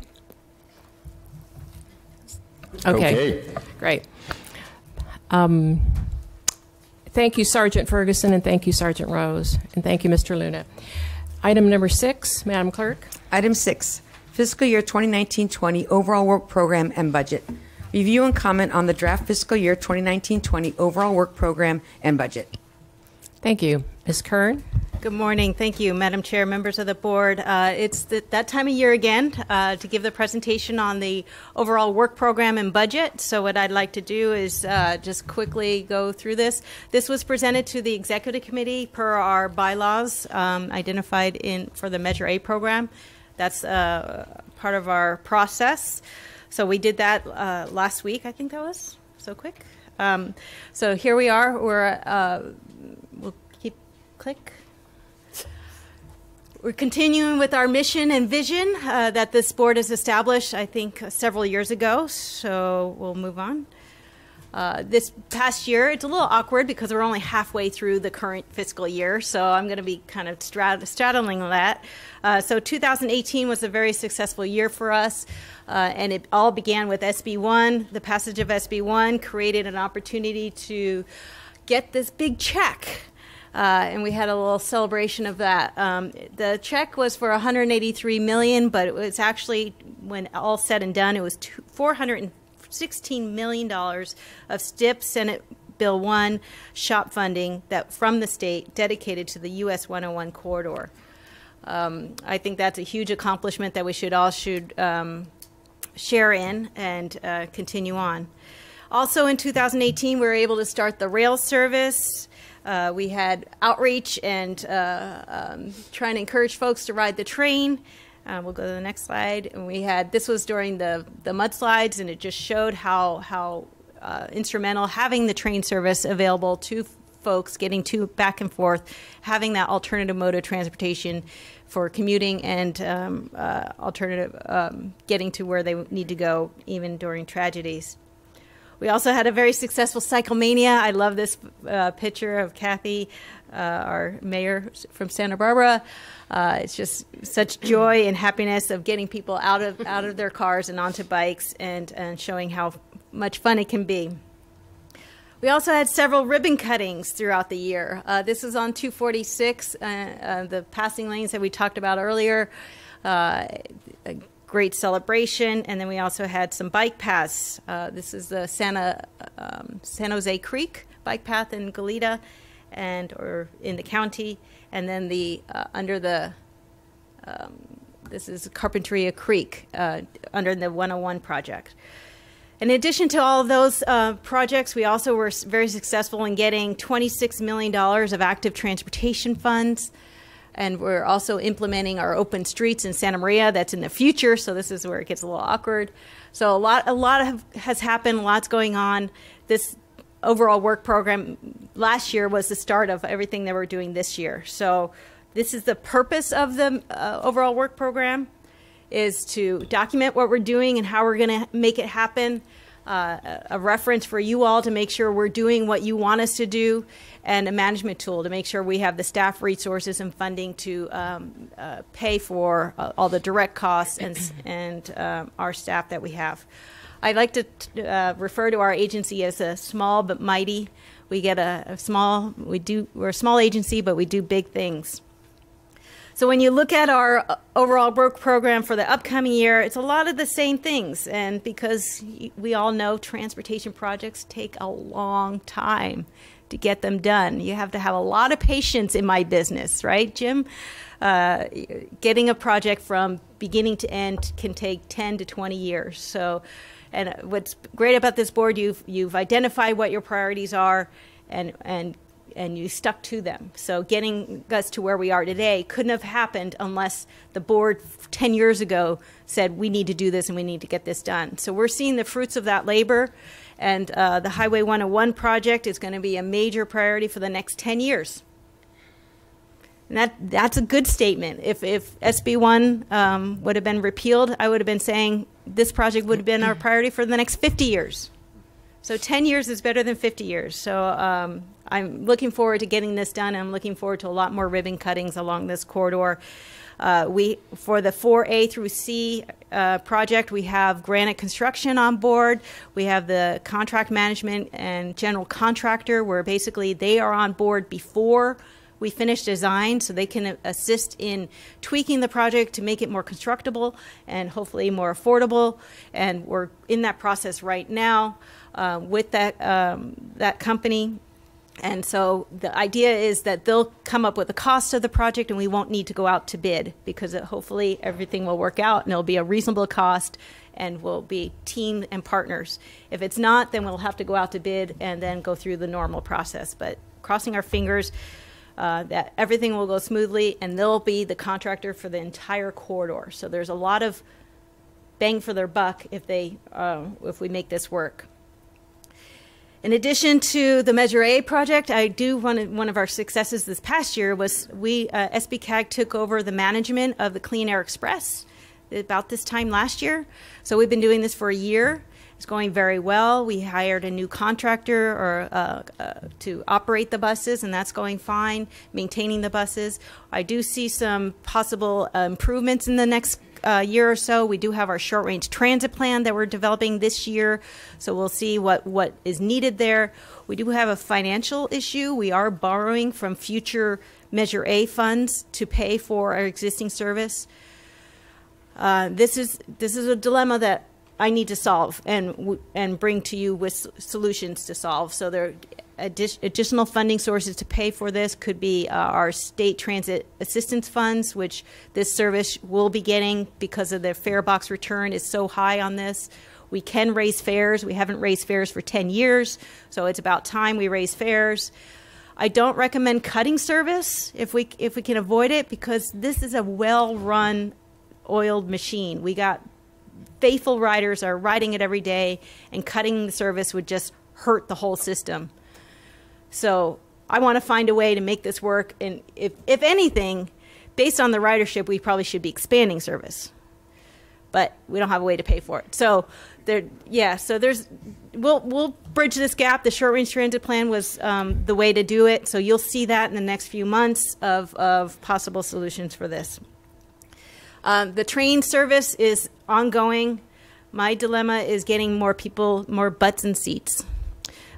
Okay. Great. Thank you, Sergeant Ferguson, and thank you, Sergeant Rose, and thank you, Mr. Luna. Item number 6, Madam Clerk.
Item 6, fiscal year 2019-20 overall work program and budget. Review and comment on the draft fiscal year 2019-20 overall work program and budget.
Thank you. Ms. Kern?
Good morning. Thank you, Madam Chair, members of the board. It's that time of year again to give the presentation on the overall work program and budget. So what I'd like to do is just quickly go through this. This was presented to the Executive Committee per our bylaws identified for the Measure A program. That's part of our process. So we did that last week. I think that was so quick. So here we are. We'll keep click. We're continuing with our mission and vision that this board has established, I think, several years ago. So we'll move on. This past year, it's a little awkward because we're only halfway through the current fiscal year, so I'm going to be kind of straddling that. So 2018 was a very successful year for us, and it all began with SB1. The passage of SB1 created an opportunity to get this big check, and we had a little celebration of that. The check was for $183 million, but it was actually, when all said and done, it was $416 million of STIP Senate Bill 1 SHOP funding that from the state dedicated to the US 101 corridor. I think that's a huge accomplishment that we should share in and continue on. Also in 2018, we were able to start the rail service. We had outreach and trying to encourage folks to ride the train. We'll go to the next slide. And this was during the mudslides, and it just showed how instrumental having the train service available to folks getting back and forth, having that alternative mode of transportation for commuting and alternative getting to where they need to go even during tragedies. We also had a very successful Cyclemania. I love this picture of Kathy, our mayor from Santa Barbara. It's just such joy and happiness of getting people out of their cars and onto bikes and showing how much fun it can be. We also had several ribbon cuttings throughout the year. This is on 246, the passing lanes that we talked about earlier. A great celebration, and then we also had some bike paths. This is the San Jose Creek bike path in Goleta, or in the county, and then the this is Carpinteria Creek under the 101 project. In addition to all of those projects, we also were very successful in getting $26 million of active transportation funds. And we're also implementing our open streets in Santa Maria. That's in the future, so this is where it gets a little awkward. So a lot has happened, lots going on. This overall work program last year was the start of everything that we're doing this year. So this is the purpose of the overall work program, is to document what we're doing and how we're going to make it happen, a reference for you all to make sure we're doing what you want us to do, and a management tool to make sure we have the staff resources and funding to pay for all the direct costs and our staff that we have. I like to refer to our agency as a small but mighty. We get we're a small agency, but we do big things. So when you look at our overall work program for the upcoming year, it's a lot of the same things. And because we all know transportation projects take a long time to get them done. You have to have a lot of patience in my business, right, Jim? Getting a project from beginning to end can take 10 to 20 years. So, and what's great about this board, you've identified what your priorities are and you stuck to them. So getting us to where we are today couldn't have happened unless the board 10 years ago said we need to do this and we need to get this done. So we're seeing the fruits of that labor, and the Highway 101 project is going to be a major priority for the next 10 years. And that's a good statement. If SB1 would have been repealed, I would have been saying this project would have been our priority for the next 50 years. So 10 years is better than 50 years. So I'm looking forward to getting this done. I'm looking forward to a lot more ribbon cuttings along this corridor. For the 4A through C project, we have Granite Construction on board. We have the contract management and general contractor, where basically they are on board before we finish design, so they can assist in tweaking the project to make it more constructible and hopefully more affordable. And we're in that process right now with that company. And so the idea is that they'll come up with the cost of the project, and we won't need to go out to bid, because hopefully everything will work out and it'll be a reasonable cost and we'll be team and partners. If it's not, then we'll have to go out to bid and then go through the normal process. But crossing our fingers that everything will go smoothly, and they'll be the contractor for the entire corridor. So there's a lot of bang for their buck if we make this work. In addition to the Measure A project, one of our successes this past year was SBCAG took over the management of the Clean Air Express about this time last year. So we've been doing this for a year, It's going very well. We hired a new contractor to operate the buses, and that's going fine, maintaining the buses. I do see some possible improvements in the next year or so. We do have our short-range transit plan that we're developing this year, so we'll see what is needed there. We do have a financial issue. We are borrowing from future Measure A funds to pay for our existing service. This is a dilemma that I need to solve and bring to you with solutions to solve. So there are additional funding sources to pay for this. Could be our state transit assistance funds, which this service will be getting because of the fare box return is so high on this. We can raise fares. We haven't raised fares for 10 years, so it's about time we raise fares. I don't recommend cutting service if we can avoid it, because this is a well-run, oiled machine. We got faithful riders are riding it every day, and cutting the service would just hurt the whole system. So I want to find a way to make this work, and if anything, based on the ridership, we probably should be expanding service, but we don't have a way to pay for it. So we'll bridge this gap. The short-range transit plan was the way to do it. So you'll see that in the next few months of possible solutions for this. The train service is ongoing. My dilemma is getting more people, more butts in seats.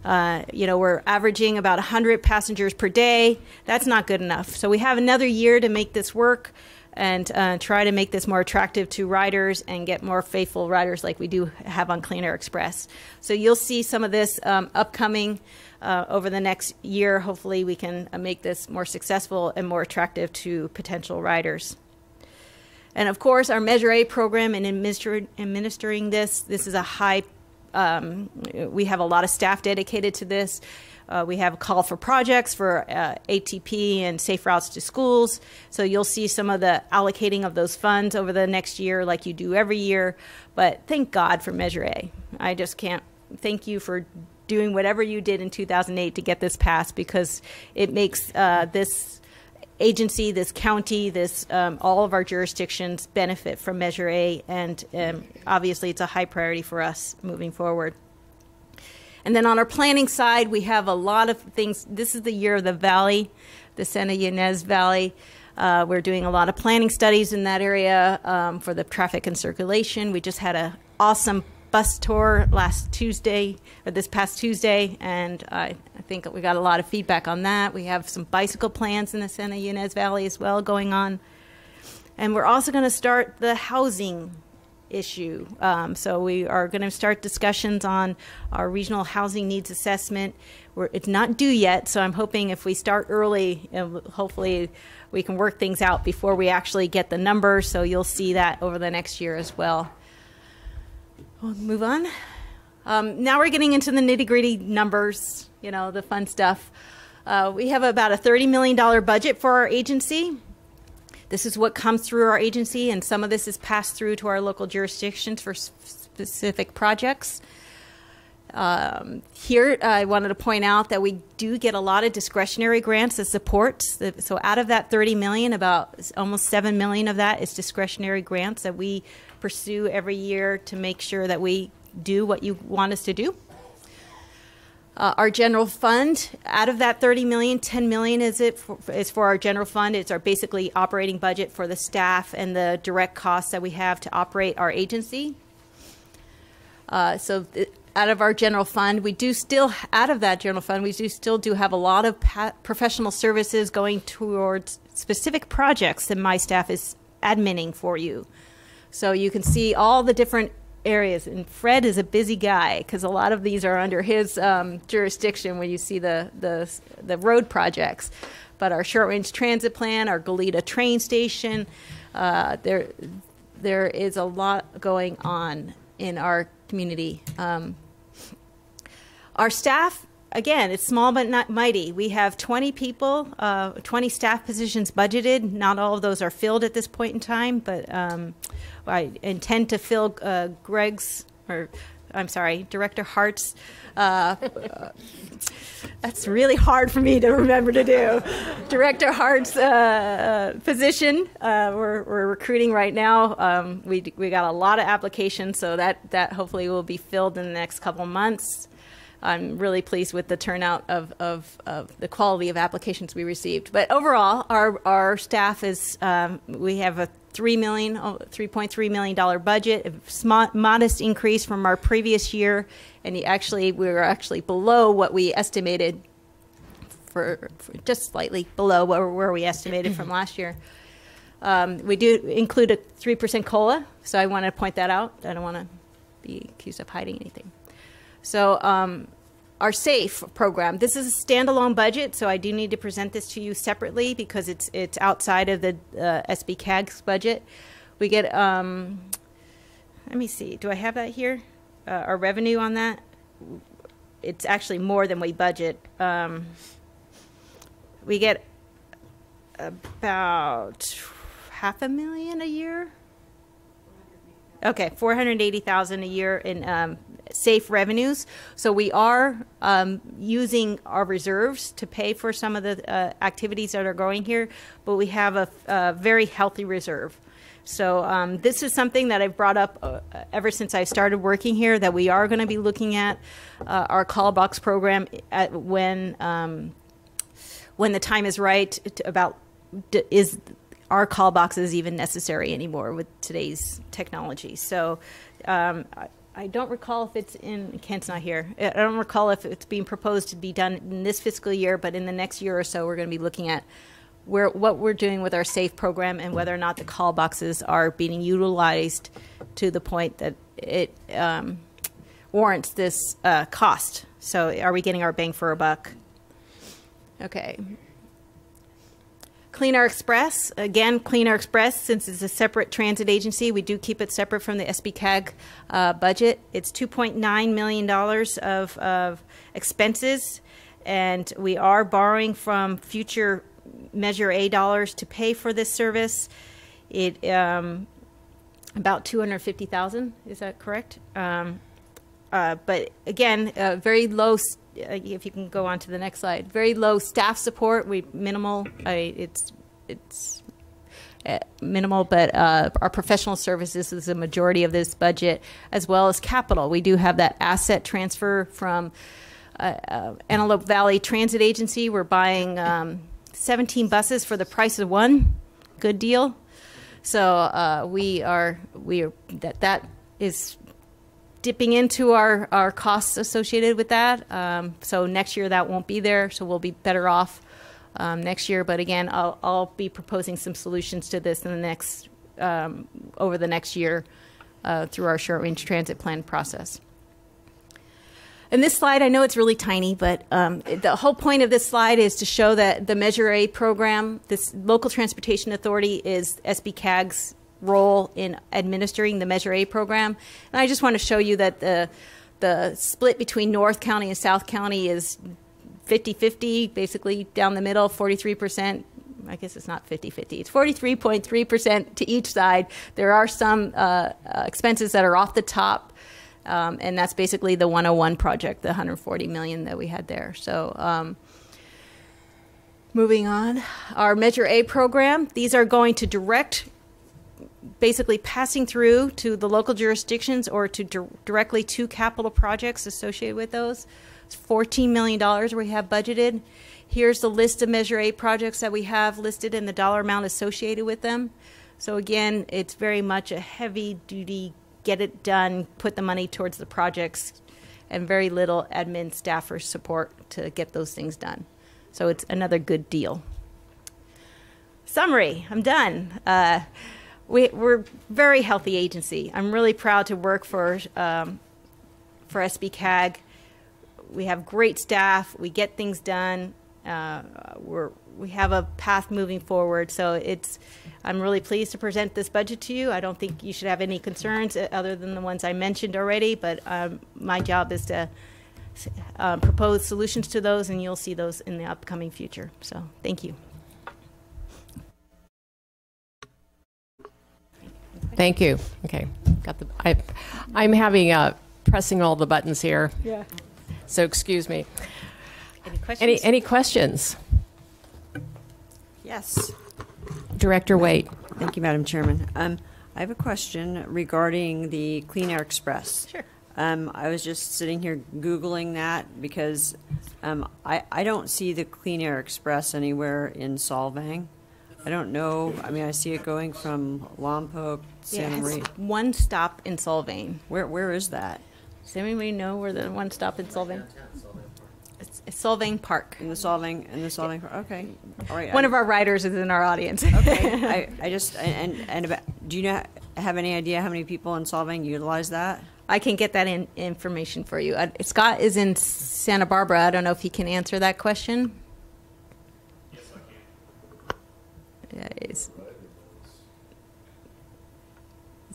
We're averaging about 100 passengers per day. That's not good enough. So we have another year to make this work and try to make this more attractive to riders and get more faithful riders like we do have on Clean Air Express. So you'll see some of this upcoming over the next year. Hopefully we can make this more successful and more attractive to potential riders. And of course, our Measure A program and administering this is a high, we have a lot of staff dedicated to this. We have a call for projects for ATP and safe routes to schools. So you'll see some of the allocating of those funds over the next year like you do every year. But thank God for Measure A. I just can't thank you for doing whatever you did in 2008 to get this passed, because it makes this agency, this county, all of our jurisdictions benefit from Measure A, and obviously it's a high priority for us moving forward. And then on our planning side, we have a lot of things. This is the year of the valley, the Santa Ynez Valley. We're doing a lot of planning studies in that area for the traffic and circulation. We just had an awesome bus tour this past Tuesday, and I think we got a lot of feedback on that. We have some bicycle plans in the Santa Ynez Valley as well going on. And we're also going to start the housing issue. So we are going to start discussions on our regional housing needs assessment. It's not due yet, so I'm hoping if we start early, hopefully we can work things out before we actually get the numbers. So you'll see that over the next year as well. We'll move on. Now we're getting into the nitty-gritty numbers, the fun stuff. We have about a $30 million budget for our agency. This is what comes through our agency, and some of this is passed through to our local jurisdictions for specific projects. Here, I wanted to point out that we do get a lot of discretionary grants as support. So out of that $30 million, about almost $7 million of that is discretionary grants that we pursue every year to make sure that we do what you want us to do. Our general fund, out of that $30 million, $10 million is for our general fund. It's our basically operating budget for the staff and the direct costs that we have to operate our agency. Out of our general fund, we do still have a lot of professional services going towards specific projects that my staff is adminning for you. So you can see all the different areas, and Fred is a busy guy because a lot of these are under his jurisdiction when you see the road projects. But our short-range transit plan, our Goleta train station, there is a lot going on in our community. Our staff, again, it's small but not mighty. We have 20 people, 20 staff positions budgeted. Not all of those are filled at this point in time, but I intend to fill Director Hart's That's really hard for me to remember to do. Director Hart's position, we're recruiting right now. We got a lot of applications, so that hopefully will be filled in the next couple of months. I'm really pleased with the turnout of the quality of applications we received. But overall, our staff is, we have a $3.3 million budget, a modest increase from our previous year, and we were actually below what we estimated, for just slightly below where we estimated from last year. We do include a 3% COLA, so I want to point that out. I don't want to be accused of hiding anything. So our SAFE program, this is a standalone budget, so I do need to present this to you separately because it's outside of the SBCAG's budget. We get, let me see, do I have that here? Our revenue on that? It's actually more than we budget. We get about $500,000 a year. Okay, $480,000 a year in SAFE revenues. So we are using our reserves to pay for some of the activities that are going here, but we have a very healthy reserve. So this is something that I've brought up ever since I started working here, that we are going to be looking at our call box program when the time is right about is our call boxes even necessary anymore with today's technology. So I don't recall if it's in, Kent's not here, I don't recall if it's being proposed to be done in this fiscal year, but in the next year or so we're going to be looking at what we're doing with our SAFE program and whether or not the call boxes are being utilized to the point that it warrants this cost. So are we getting our bang for a buck? Okay. Clean Air Express, again, Clean Air Express, since it's a separate transit agency, we do keep it separate from the SBCAG budget. It's $2.9 million of expenses, and we are borrowing from future Measure A dollars to pay for this service. It about $250,000, is that correct? But again, very low. If you can go on to the next slide, very low staff support. We minimal. It's minimal, but our professional services is a majority of this budget, as well as capital. We do have that asset transfer from Antelope Valley Transit Agency. We're buying 17 buses for the price of one. Good deal. So that is dipping into our costs associated with that. So next year that won't be there, so we'll be better off next year. But again, I'll be proposing some solutions to this in the next over the next year through our short-range transit plan process. And this slide, I know it's really tiny, but the whole point of this slide is to show that the Measure A program, this Local Transportation Authority, is SBCAG's role in administering the Measure A program. And I just want to show you that the split between North County and South County is 50-50, basically down the middle, 43%. I guess it's not 50-50. It's 43.3% to each side. There are some expenses that are off the top, and that's basically the 101 project, the $140 million that we had there. So moving on, our Measure A program, these are going to direct, basically passing through to the local jurisdictions or to directly to capital projects associated with those. It's $14 million we have budgeted. Here's the list of Measure A projects that we have listed and the dollar amount associated with them. So again, it's very much a heavy duty, get it done, put the money towards the projects, and very little admin staff or support to get those things done. So it's another good deal. Summary, I'm done. We're a very healthy agency. I'm really proud to work for SBCAG. We have great staff. We get things done. We have a path moving forward. So I'm really pleased to present this budget to you. I don't think you should have any concerns other than the ones I mentioned already, but my job is to propose solutions to those, and you'll see those in the upcoming future. So thank you.
Thank you. Okay, I'm having pressing all the buttons here.
Yeah.
So excuse me.
Any questions?
Any questions?
Yes.
Director Waite.
Thank you, Madam Chairman. I have a question regarding the Clean Air Express.
Sure.
I was just sitting here Googling that because I don't see the Clean Air Express anywhere in Solvang. I don't know. I mean, I see it going from Lompoc, Santa Maria.
One stop in Solvang.
Where is that?
Does anybody know where the one stop in Solvang? It's Solvang Park.
In the Solvang Park. Okay. All right.
One of our riders is in our audience.
Okay. I just and about, do you have any idea how many people in Solvang utilize that?
I can get that information for you. Scott is in Santa Barbara. I don't know if he can answer that question. Yes, I can. Yeah,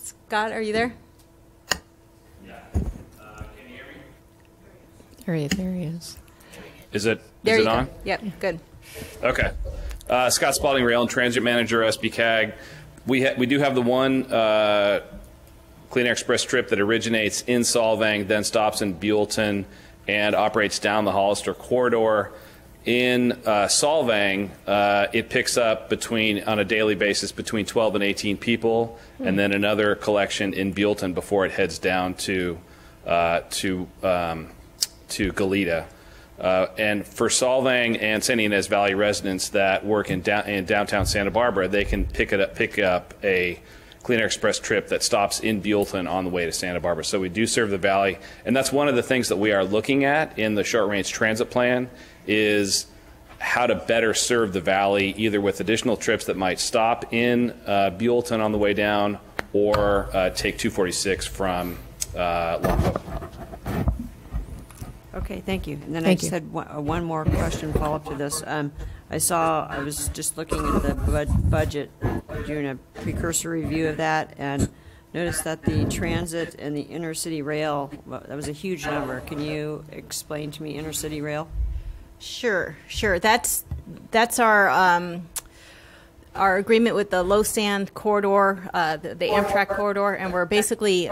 Scott, are you there?
Yeah. Can you hear me?
There he is.
Is it
There you
on?
go. Yep, good.
Okay. Scott Spalding, Rail and Transit Manager, SBCAG. We do have the one Clean Air Express trip that originates in Solvang, then stops in Buellton, and operates down the Hollister corridor. In Solvang, it picks up on a daily basis between 12 and 18 people, and then another collection in Buellton before it heads down to Goleta. And for Solvang and San Ynez Valley residents that work in downtown Santa Barbara, they can pick up a Clean Air Express trip that stops in Buellton on the way to Santa Barbara. So we do serve the valley, and that's one of the things that we are looking at in the short-range transit plan is how to better serve the valley, either with additional trips that might stop in Buellton on the way down or take 246 from Lompoc.
Okay, thank you. And then
Thank
I just
you.
had one more question follow-up to this. I was just looking at the budget, doing a precursor review of that, and noticed that the transit and the intercity rail, well, that was a huge number. Can you explain to me intercity rail?
Sure. That's our agreement with the Low-Sand corridor, the Amtrak corridor, and we're basically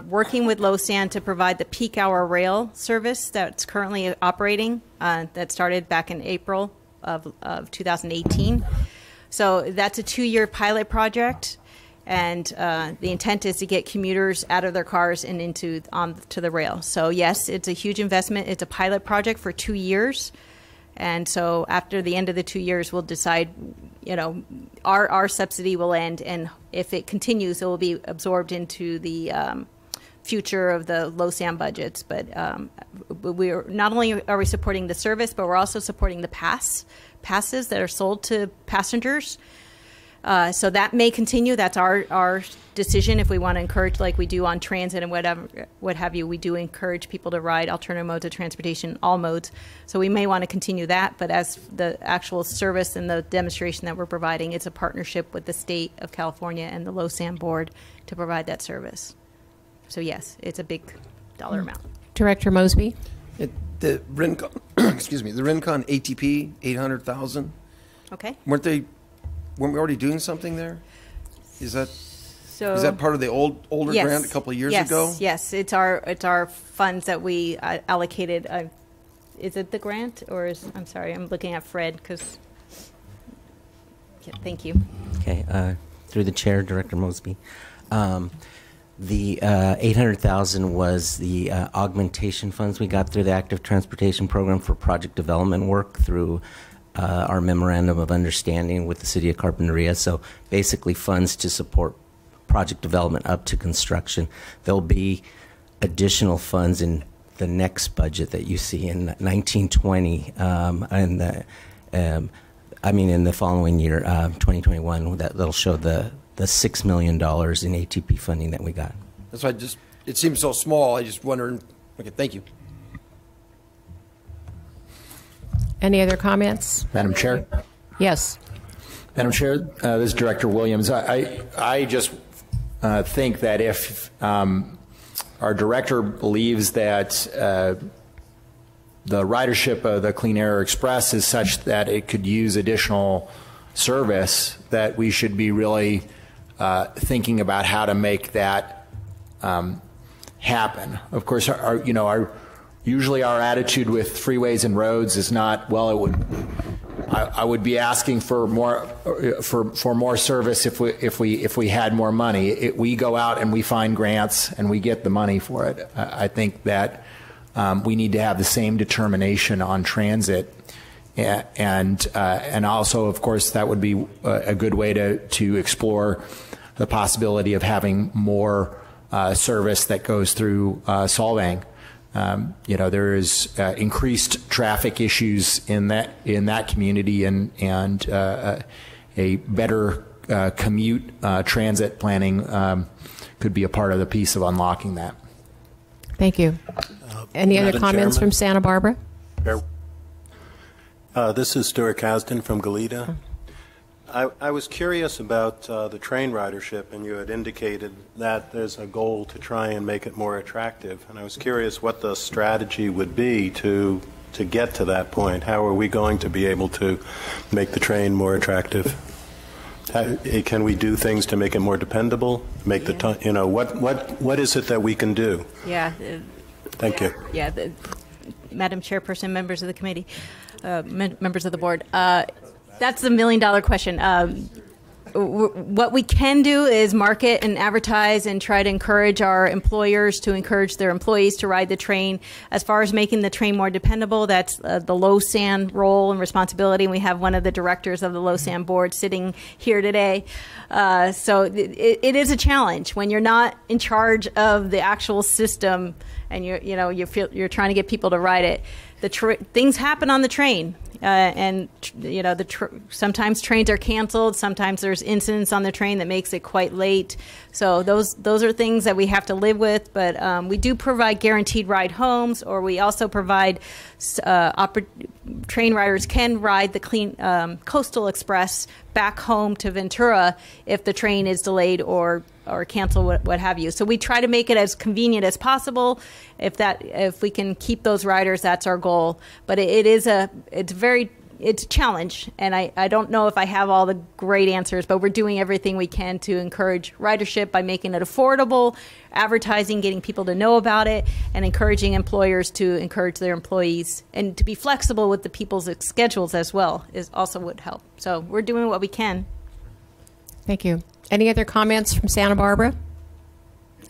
working with Low-Sand to provide the peak hour rail service that's currently operating, that started back in April of 2018. So that's a 2-year pilot project, and the intent is to get commuters out of their cars and onto the rail. So yes, it's a huge investment. It's a pilot project for 2 years. And so after the end of the 2 years, we'll decide, our subsidy will end. And if it continues, it will be absorbed into the future of the low-SAM budgets. But we're not only are we supporting the service, but we're also supporting the passes that are sold to passengers. So that may continue. That's our decision. If we want to encourage, like we do on transit and what have you, we do encourage people to ride alternative modes of transportation, all modes. So we may want to continue that. But as the actual service and the demonstration that we're providing, it's a partnership with the state of California and the Low-SAM board to provide that service. So yes, it's a big dollar amount.
Director Mosby.
The Rincon, excuse me, the Rincon ATP 800,000.
Okay.
Weren't we already doing something there? Is that part of the older
yes,
grant a couple of years ago?
Yes, it's our funds that we allocated. Is it the grant or I'm sorry, I'm looking at Fred because. Yeah, thank you.
Okay, through the chair, Director Mosby. The 800,000 was the augmentation funds we got through the Active Transportation Program for project development work through our memorandum of understanding with the City of Carpinteria. So basically funds to support project development up to construction. There'll be additional funds in the next budget that you see in 1920 in the following year, 2021, that'll show the $6 million in ATP funding that we got.
That's why it seems so small. I just wondering. Okay, thank you.
Any other comments?
Madam Chair?
Yes.
Madam Chair, this is Director Williams. I just think that if our director believes that the ridership of the Clean Air Express is such that it could use additional service, that we should be really thinking about how to make that happen. Of course, our usually our attitude with freeways and roads is not, well, it would. I would be asking for more service if we had more money. We go out and we find grants and we get the money for it. I think that we need to have the same determination on transit, and also, of course, that would be a good way to explore the possibility of having more service that goes through Solvang. There is increased traffic issues in that community, and a better commute transit planning could be a part of the piece of unlocking that.
Thank you. Any other comments from Santa Barbara?
This is Stuart Kasdan from Goleta. I was curious about the train ridership, and you had indicated that there's a goal to try and make it more attractive. And I was curious what the strategy would be to get to that point. How are we going to be able to make the train more attractive? Can we do things to make it more dependable? Make the what is it that we can do?
Yeah.
Thank you.
Yeah, Madam Chairperson, members of the committee, members of the board. That's the $1 million question. What we can do is market and advertise and try to encourage our employers to encourage their employees to ride the train. As far as making the train more dependable, that's the LoSAN role and responsibility. And we have one of the directors of the LoSAN board sitting here today. So it is a challenge when you're not in charge of the actual system and you're trying to get people to ride it. Things happen on the train. Sometimes trains are canceled. Sometimes there's incidents on the train that makes it quite late. So those are things that we have to live with. But we do provide guaranteed ride homes, or we also provide train riders can ride the clean Coastal Express back home to Ventura if the train is delayed or cancel, what have you. So we try to make it as convenient as possible. If we can keep those riders, that's our goal. But it's a challenge, and I don't know if I have all the great answers, but we're doing everything we can to encourage ridership by making it affordable, advertising, getting people to know about it, and encouraging employers to encourage their employees, and to be flexible with the people's schedules as well also would help. So we're doing what we can.
Thank you. Any other comments from Santa Barbara?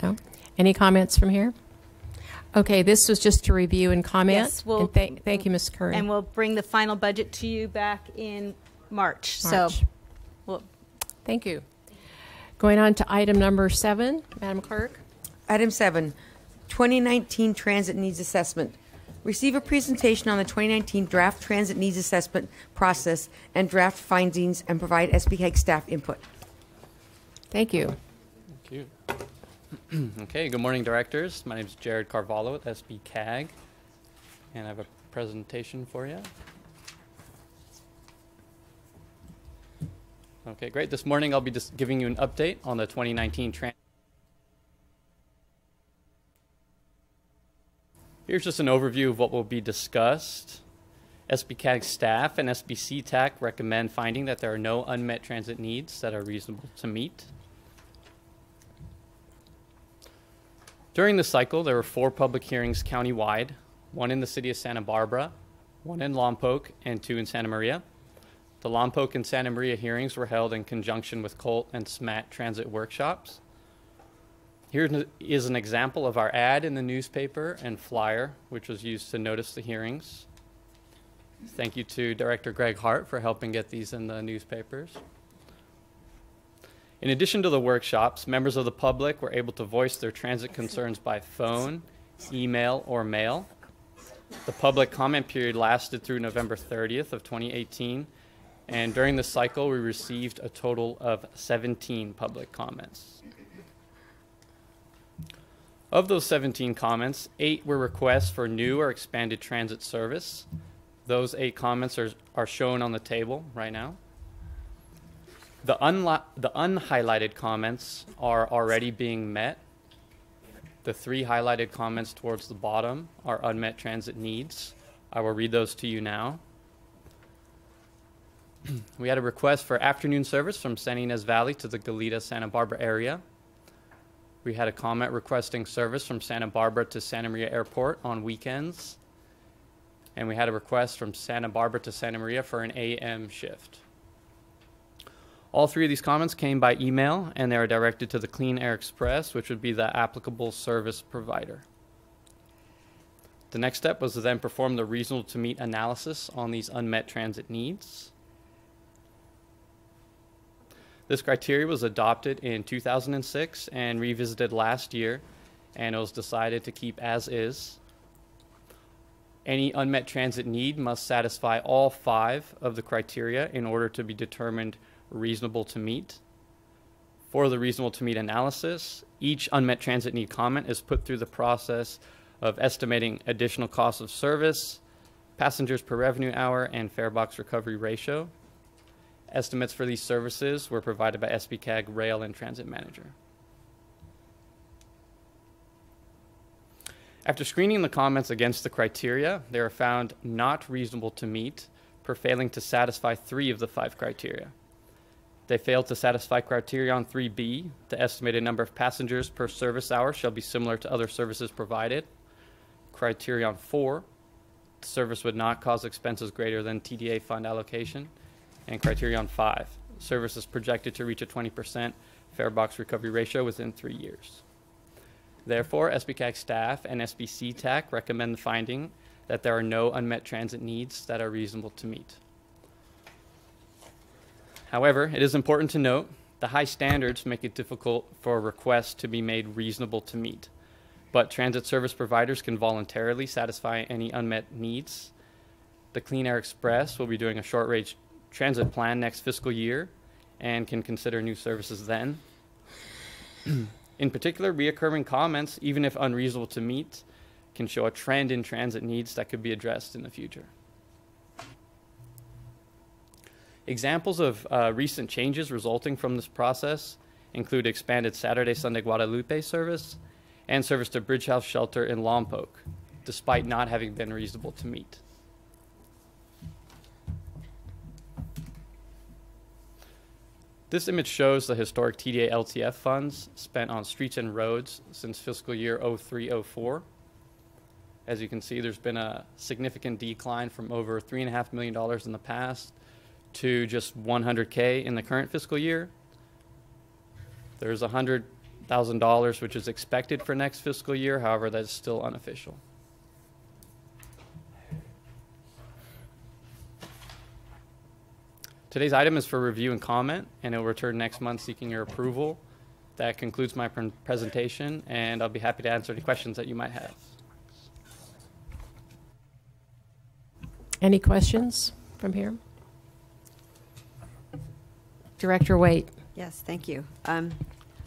No? Any comments from here? Okay, this was just to review and comment.
Yes,
thank you, Ms. Curran.
And we'll bring the final budget to you back in March.
Thank you. Going on to item number 7, Madam Clerk.
Item 7, 2019 Transit Needs Assessment. Receive a presentation on the 2019 Draft Transit Needs Assessment process and draft findings, and provide SBCAG staff input.
Thank you.
Thank you. Okay, good morning, directors. My name is Jared Carvalho with SBCAG, and I have a presentation for you. Okay, great. This morning I'll be just giving you an update on the 2019 Here's just an overview of what will be discussed. SBCAG staff and SBCTAC recommend finding that there are no unmet transit needs that are reasonable to meet. During the cycle, there were 4 public hearings countywide, 1 in the city of Santa Barbara, 1 in Lompoc, and 2 in Santa Maria. The Lompoc and Santa Maria hearings were held in conjunction with COLT and SMAT transit workshops. Here is an example of our ad in the newspaper and flyer, which was used to notice the hearings. Thank you to Director Greg Hart for helping get these in the newspapers. In addition to the workshops, members of the public were able to voice their transit concerns by phone, email, or mail. The public comment period lasted through November 30th of 2018, and during the cycle, we received a total of 17 public comments. Of those 17 comments, 8 were requests for new or expanded transit service. Those 8 comments are shown on the table right now. The unhighlighted comments are already being met. The 3 highlighted comments towards the bottom are unmet transit needs. I will read those to you now. We had a request for afternoon service from San Ynez Valley to the Goleta, Santa Barbara area. We had a comment requesting service from Santa Barbara to Santa Maria Airport on weekends. And we had a request from Santa Barbara to Santa Maria for an AM shift. All three of these comments came by email, and they are directed to the Clean Air Express, which would be the applicable service provider. The next step was to then perform the reasonable to meet analysis on these unmet transit needs. This criteria was adopted in 2006 and revisited last year, and it was decided to keep as is. Any unmet transit need must satisfy all 5 of the criteria in order to be determined reasonable to meet. For the reasonable to meet analysis, each unmet transit need comment is put through the process of estimating additional costs of service, passengers per revenue hour, and fare box recovery ratio. Estimates for these services were provided by SBCAG Rail and Transit Manager. After screening the comments against the criteria, they are found not reasonable to meet per failing to satisfy 3 of the 5 criteria. They failed to satisfy criterion 3B, the estimated number of passengers per service hour shall be similar to other services provided. Criterion 4, the service would not cause expenses greater than TDA fund allocation. And criterion 5, service is projected to reach a 20% fare box recovery ratio within 3 years. Therefore, SBCAG staff and SBCTAC recommend the finding that there are no unmet transit needs that are reasonable to meet. However, it is important to note the high standards make it difficult for a request to be made reasonable to meet, but transit service providers can voluntarily satisfy any unmet needs. The Clean Air Express will be doing a short-range transit plan next fiscal year and can consider new services then. In particular, reoccurring comments, even if unreasonable to meet, can show a trend in transit needs that could be addressed in the future. Examples of recent changes resulting from this process include expanded Saturday-Sunday Guadalupe service and service to Bridge House Shelter in Lompoc, despite not having been reasonable to meet. This image shows the historic TDA LTF funds spent on streets and roads since fiscal year 03-04. As you can see, there's been a significant decline from over $3.5 million in the past to just $100K in the current fiscal year. There's $100,000 which is expected for next fiscal year, however, that is still unofficial. Today's item is for review and comment, and it will return next month seeking your approval. That concludes my presentation, and I'll be happy to answer any questions that you might have.
Any questions from here? Director Waite.
Yes, thank you.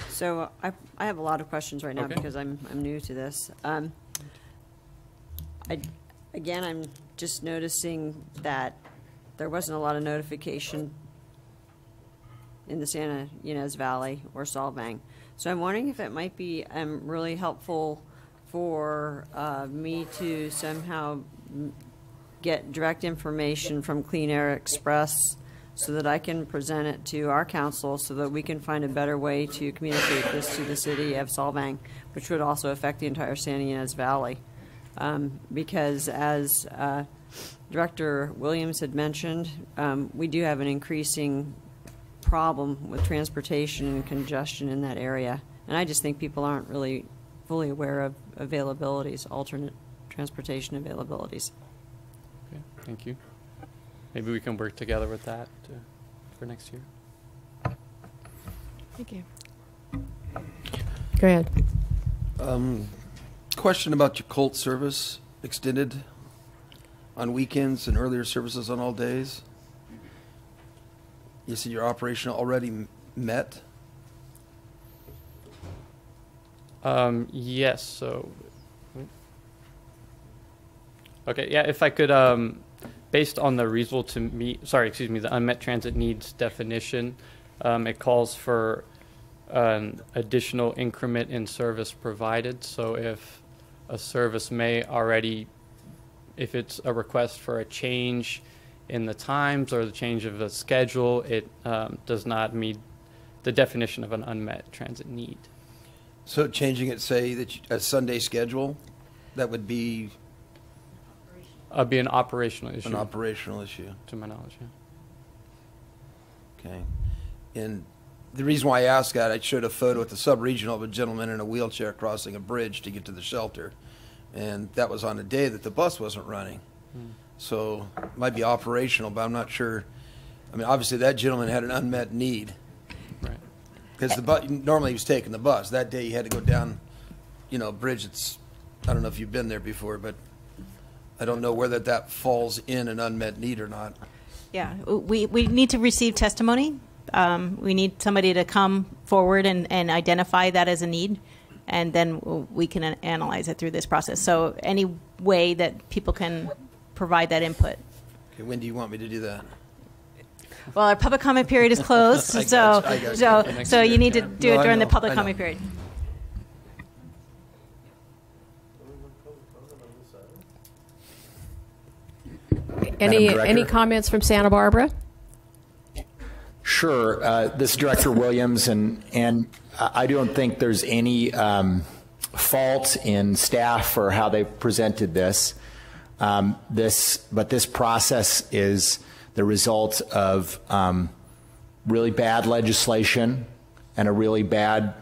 So I have a lot of questions right now because I'm new to this. I'm just noticing that there wasn't a lot of notification in the Santa Ynez Valley or Solvang. So I'm wondering if it might be really helpful for me to somehow get direct information from Clean Air Express so that I can present it to our council so that we can find a better way to communicate this to the city of Solvang, which would also affect the entire Santa Ynez Valley. Because as Director Williams had mentioned, we do have an increasing problem with transportation and congestion in that area. And I just think people aren't really fully aware of availabilities, alternate transportation availabilities.
Okay, thank you. Maybe we can work together with that for next year.
Thank you. Go ahead.
Question about your Colt service extended on weekends and earlier services on all days. You said your operation already met?
Yes, so. Okay, yeah, if I could, based on the reasonable to meet, the unmet transit needs definition, it calls for an additional increment in service provided. So if a service may already, if it's a request for a change in the times or the change of the schedule, it does not meet the definition of an unmet transit need.
So changing it, say, a Sunday schedule, that would be
Be an operational issue.
an operational issue.
To my knowledge, yeah.
Okay. And the reason why I asked that, I showed a photo at the sub-regional of a gentleman in a wheelchair crossing a bridge to get to the shelter. And that was on a day that the bus wasn't running. So it might be operational, but I'm not sure. I mean, obviously that gentleman had an unmet need.
Right.
Because normally he was taking the bus. That day he had to go down, a bridge that's, I don't know if you've been there before, but I don't know whether that falls in an unmet need or not.
Yeah, we need to receive testimony. We need somebody to come forward and identify that as a need, and then we can analyze it through this process. So any way that people can provide that input.
Okay, when do you want me to do that?
Well, our public comment period is closed,
I got you.
so you need to do it during the public
I know.
comment period.
Any comments from Santa Barbara?
Sure. This is Director Williams, and I don't think there's any fault in staff for how they presented this. But this process is the result of really bad legislation and a really bad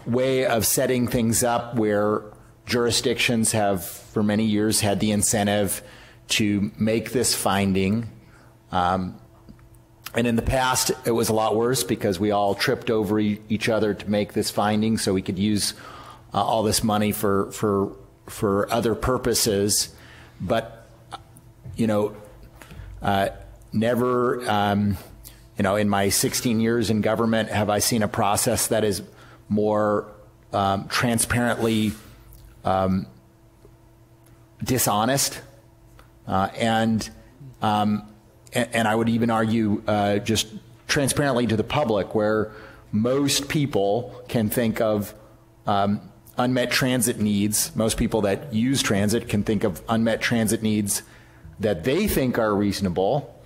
way of setting things up where jurisdictions have for many years had the incentive to make this finding. And in the past, it was a lot worse because we all tripped over each other to make this finding so we could use all this money for other purposes. But, never, in my 16 years in government, have I seen a process that is more transparently dishonest and I would even argue just transparently to the public, where most people can think of unmet transit needs. Most people that use transit can think of unmet transit needs that they think are reasonable.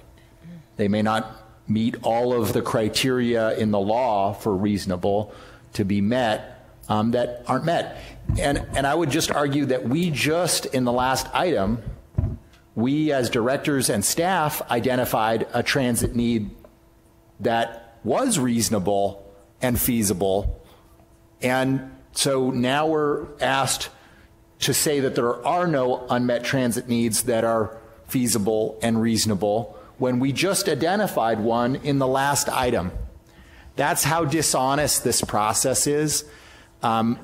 They may not meet all of the criteria in the law for reasonable to be met that aren't met. And I would just argue that we just, in the last item, we as directors and staff identified a transit need that was reasonable and feasible. And so now we're asked to say that there are no unmet transit needs that are feasible and reasonable when we just identified one in the last item. That's how dishonest this process is. I'm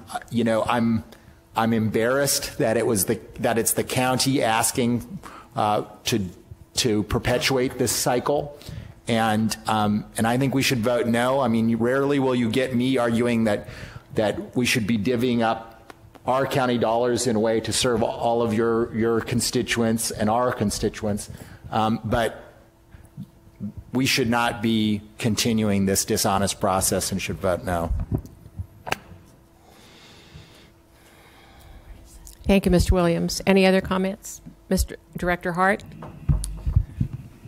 embarrassed that it's the county asking to perpetuate this cycle, and I think we should vote no. I mean, rarely will you get me arguing that we should be divvying up our county dollars in a way to serve all of your constituents and our constituents, but we should not be continuing this dishonest process and should vote no.
Thank you, Mr. Williams. Any other comments? Mr. Director Hart?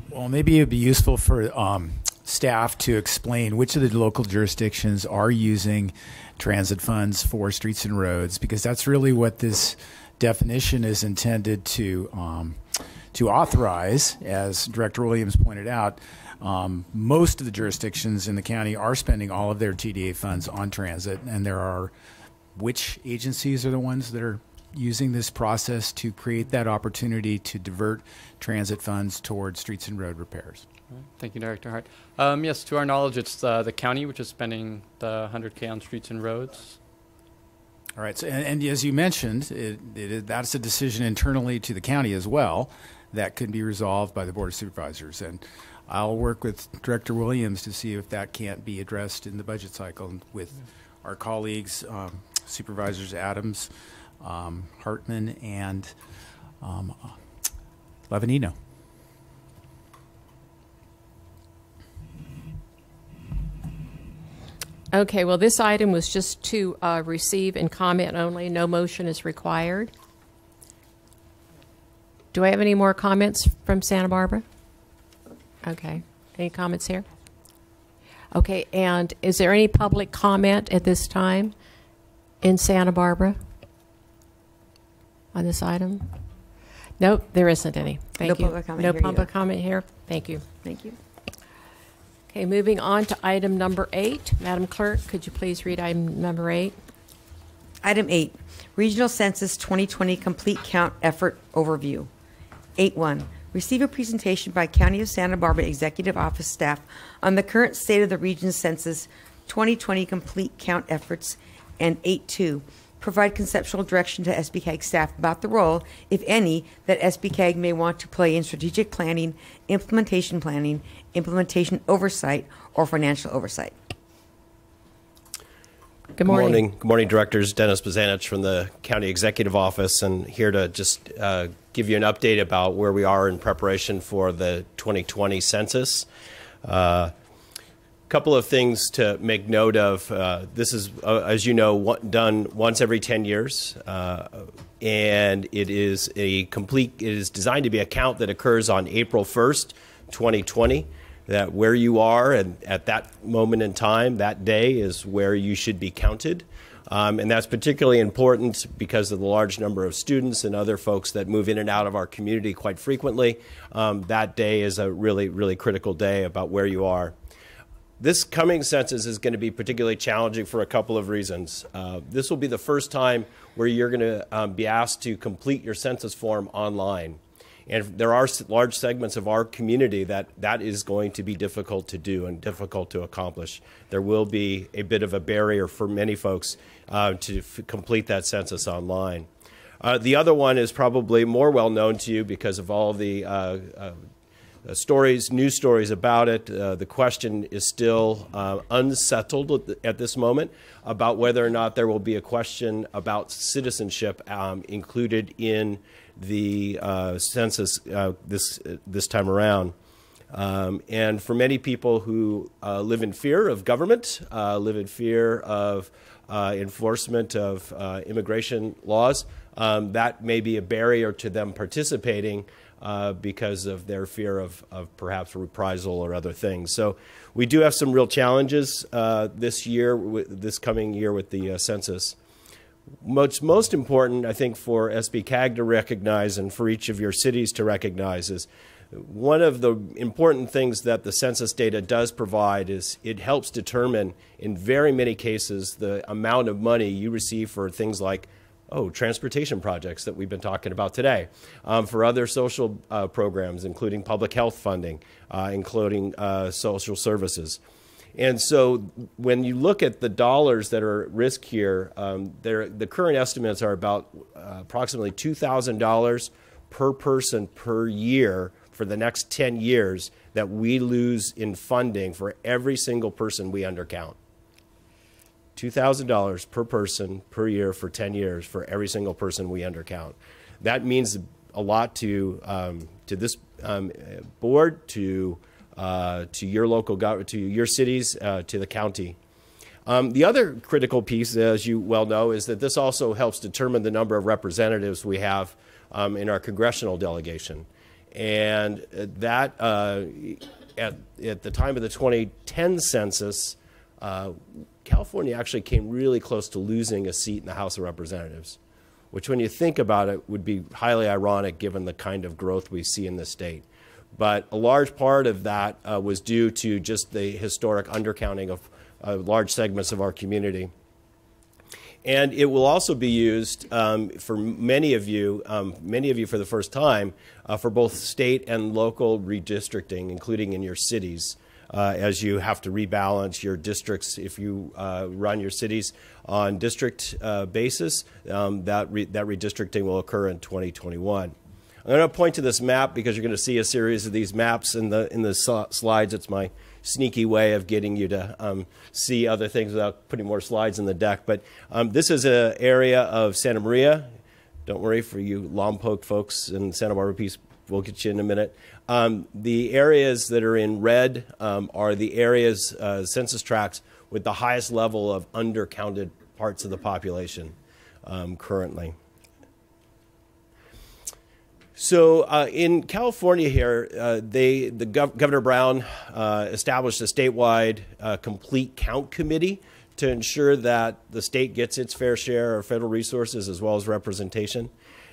Well, maybe it would be useful for staff to explain which of the local jurisdictions are using transit funds for streets and roads, because that's really what this definition is intended to authorize. As Director Williams pointed out, most of the jurisdictions in the county are spending all of their TDA funds on transit, and there are which agencies are the ones that are using this process to create that opportunity to divert transit funds towards streets and road repairs.
Thank you, Director Hart. Yes, to our knowledge, it's the county which is spending the $100K on streets and roads.
All right, so, and as you mentioned, that's a decision internally to the county as well that could be resolved by the Board of Supervisors. And I'll work with Director Williams to see if that can't be addressed in the budget cycle with our colleagues, Supervisors Adams, Hartman, and Lavanino.
Okay, well, this item was just to receive and comment only. No motion is required. Do I have any more comments from Santa Barbara? Okay. Any comments here? Okay, and is there any public comment at this time in Santa Barbara on this item? Nope, there isn't any. Thank you.
Public comment
No
here
public
either.
comment here. Thank you.
Thank you.
Okay, moving on to item number 8. Madam Clerk, could you please read item number 8?
Item 8, Regional Census 2020 Complete Count Effort Overview. 8.1, receive a presentation by County of Santa Barbara Executive Office staff on the current state of the region's census 2020 complete count efforts. And 8.2, provide conceptual direction to SBCAG staff about the role, if any, that SBCAG may want to play in strategic planning, implementation oversight, or financial oversight.
Good morning.
Good morning, Directors. Dennis Bazanich from the County Executive Office, and here to just give you an update about where we are in preparation for the 2020 census. Couple of things to make note of. This is, as you know, done once every 10 years, and it is designed to be a count that occurs on April 1st, 2020. That where you are and at that moment in time, that day is where you should be counted. And that's particularly important because of the large number of students and other folks that move in and out of our community quite frequently. That day is a really, really critical day about where you are. This coming census is going to be particularly challenging for a couple of reasons. This will be the first time where you're going to be asked to complete your census form online. And there are large segments of our community that is going to be difficult to do and difficult to accomplish. There will be a bit of a barrier for many folks to complete that census online. The other one is probably more well known to you because of all the news stories about it. The question is still unsettled at this moment about whether or not there will be a question about citizenship included in the census this time around. And for many people who live in fear of government, live in fear of enforcement of immigration laws, that may be a barrier to them participating because of their fear of perhaps reprisal or other things. So we do have some real challenges this coming year with the census. What's most important, I think, for SBCAG to recognize and for each of your cities to recognize is one of the important things that the census data does provide is it helps determine, in very many cases, the amount of money you receive for things like transportation projects that we've been talking about today, for other social programs, including public health funding, including social services. And so when you look at the dollars that are at risk here, the current estimates are about approximately $2,000 per person per year for the next 10 years that we lose in funding for every single person we undercount. $2,000 per person per year for 10 years for every single person we undercount. That means a lot to this board, to your local government, to your cities, to the county. The other critical piece, as you well know, is that this also helps determine the number of representatives we have in our congressional delegation. And that, at the time of the 2010 census, California actually came really close to losing a seat in the House of Representatives, which when you think about it would be highly ironic given the kind of growth we see in the state. But a large part of that was due to just the historic undercounting of large segments of our community. And it will also be used for many of you for the first time, for both state and local redistricting, including in your cities, as you have to rebalance your districts. If you run your cities on district basis, that redistricting will occur in 2021. I'm going to point to this map because you're going to see a series of these maps in the slides. It's my sneaky way of getting you to see other things without putting more slides in the deck. But this is an area of Santa Maria. Don't worry for you Lompoc folks in Santa Barbara piece. We'll get you in a minute. The areas that are in red are the areas, census tracts, with the highest level of undercounted parts of the population currently. So in California here, Governor Brown established a statewide complete count committee to ensure that the state gets its fair share of federal resources as well as representation.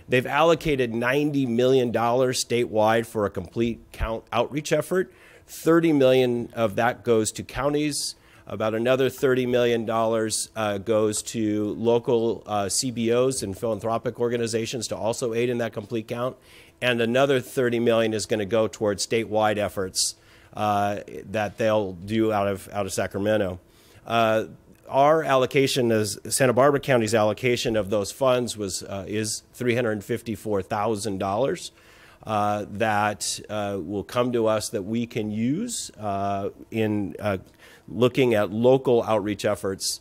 They've allocated $90 million statewide for a complete count outreach effort. $30 million of that goes to counties. About another $30 million goes to local CBOs and philanthropic organizations to also aid in that complete count. And another $30 million is going to go towards statewide efforts that they'll do out of Sacramento. Our allocation, as Santa Barbara County's allocation of those funds is $354,000 that will come to us that we can use in looking at local outreach efforts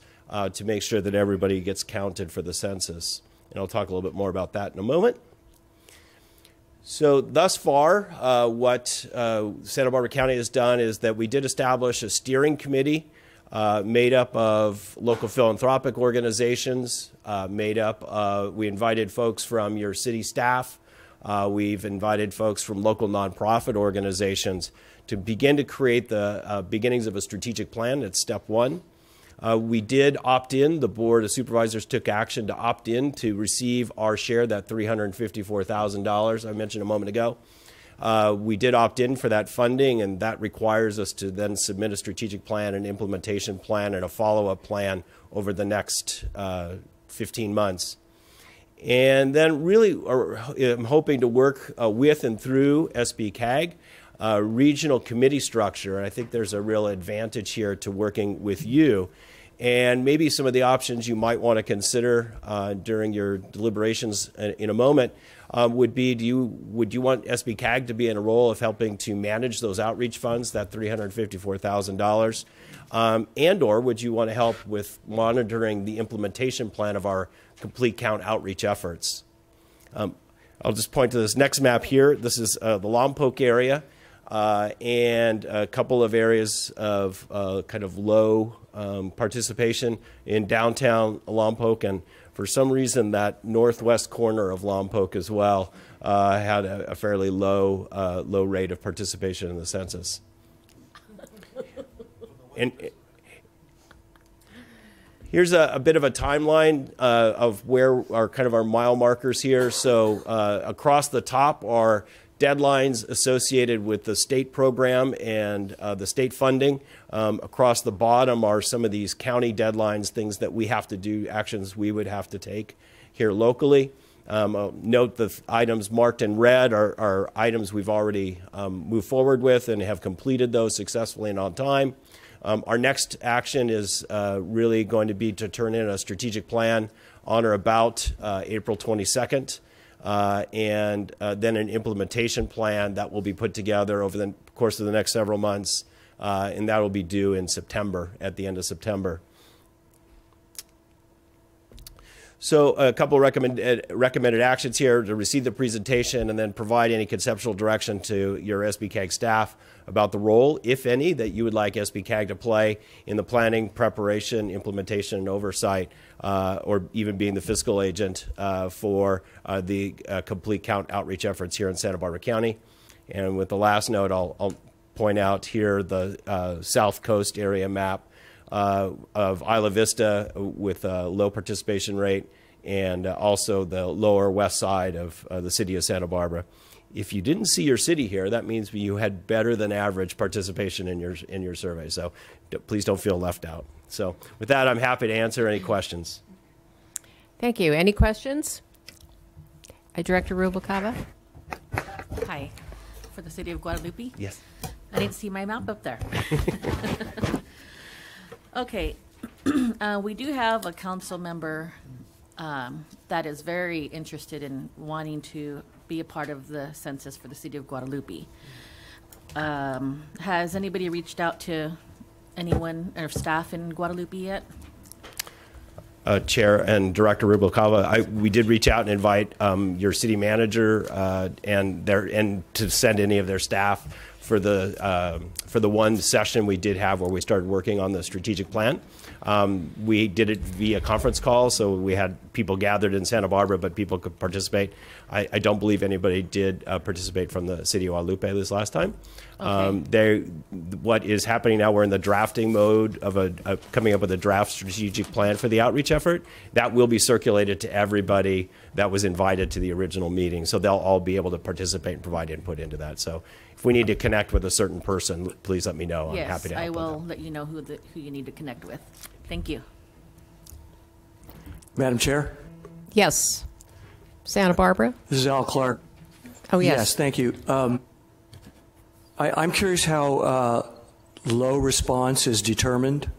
to make sure that everybody gets counted for the census. And I'll talk a little bit more about that in a moment. So thus far, what Santa Barbara County has done is that we did establish a steering committee made up of local philanthropic organizations, we invited folks from your city staff. We've invited folks from local nonprofit organizations to begin to create the beginnings of a strategic plan. That's step one. We did opt in. The Board of Supervisors took action to opt in to receive our share, that $354,000 I mentioned a moment ago. We did opt in for that funding, and that requires us to then submit a strategic plan, an implementation plan, and a follow-up plan over the next 15 months. And then really I'm hoping to work with and through SBCAG, regional committee structure. And I think there's a real advantage here to working with you. And maybe some of the options you might want to consider during your deliberations in a moment would be, would you want SBCAG to be in a role of helping to manage those outreach funds, that $354,000? And or would you want to help with monitoring the implementation plan of our complete count outreach efforts? I'll just point to this next map here. This is the Lompoc area and a couple of areas of kind of low participation in downtown Lompoc, and for some reason that northwest corner of Lompoc as well had a fairly low rate of participation in the census. And here's a bit of a timeline of where our mile markers here. So across the top are deadlines associated with the state program and the state funding. Across the bottom are some of these county deadlines, things that we have to do, actions we would have to take here locally. Note the items marked in red are items we've already moved forward with and have completed those successfully and on time. Our next action is really going to be to turn in a strategic plan on or about April 22nd. And then an implementation plan that will be put together over the course of the next several months, and that will be due in September, at the end of September. So a couple of recommended actions here: to receive the presentation and then provide any conceptual direction to your SBCAG staff about the role, if any, that you would like SBCAG to play in the planning, preparation, implementation, and oversight, or even being the fiscal agent for the complete count outreach efforts here in Santa Barbara County. And with the last note, I'll point out here the South Coast area map of Isla Vista with a low participation rate, and also the lower west side of the city of Santa Barbara. If you didn't see your city here, that means you had better than average participation in your survey. So please don't feel left out. So with that, I'm happy to answer any questions.
Thank you. Any questions? Director Rubalcaba.
Hi, for the city of Guadalupe.
Yes.
I didn't see my map up there. Okay, we do have a council member that is very interested in wanting to be a part of the census for the city of Guadalupe. Has anybody reached out to anyone or staff in Guadalupe yet?
Chair and Director Rubalcaba, we did reach out and invite your city manager and to send any of their staff for the one session we did have where we started working on the strategic plan. We did it via conference call, so we had people gathered in Santa Barbara, but people could participate. I don't believe anybody did participate from the city of Guadalupe this last time.
Okay.
What is happening now, we're in the drafting mode of coming up with a draft strategic plan for the outreach effort. That will be circulated to everybody that was invited to the original meeting, so they'll all be able to participate and provide input into that. So if we need to connect with a certain person, please let me know. I'm
Yes,
happy to help
I
with
will
that.
let you know who you need to connect with. Thank you.
Madam Chair,
Yes. Santa Barbara?
this is Al Clark.
Oh, yes.
Yes, thank you. I'm curious how low response is determined.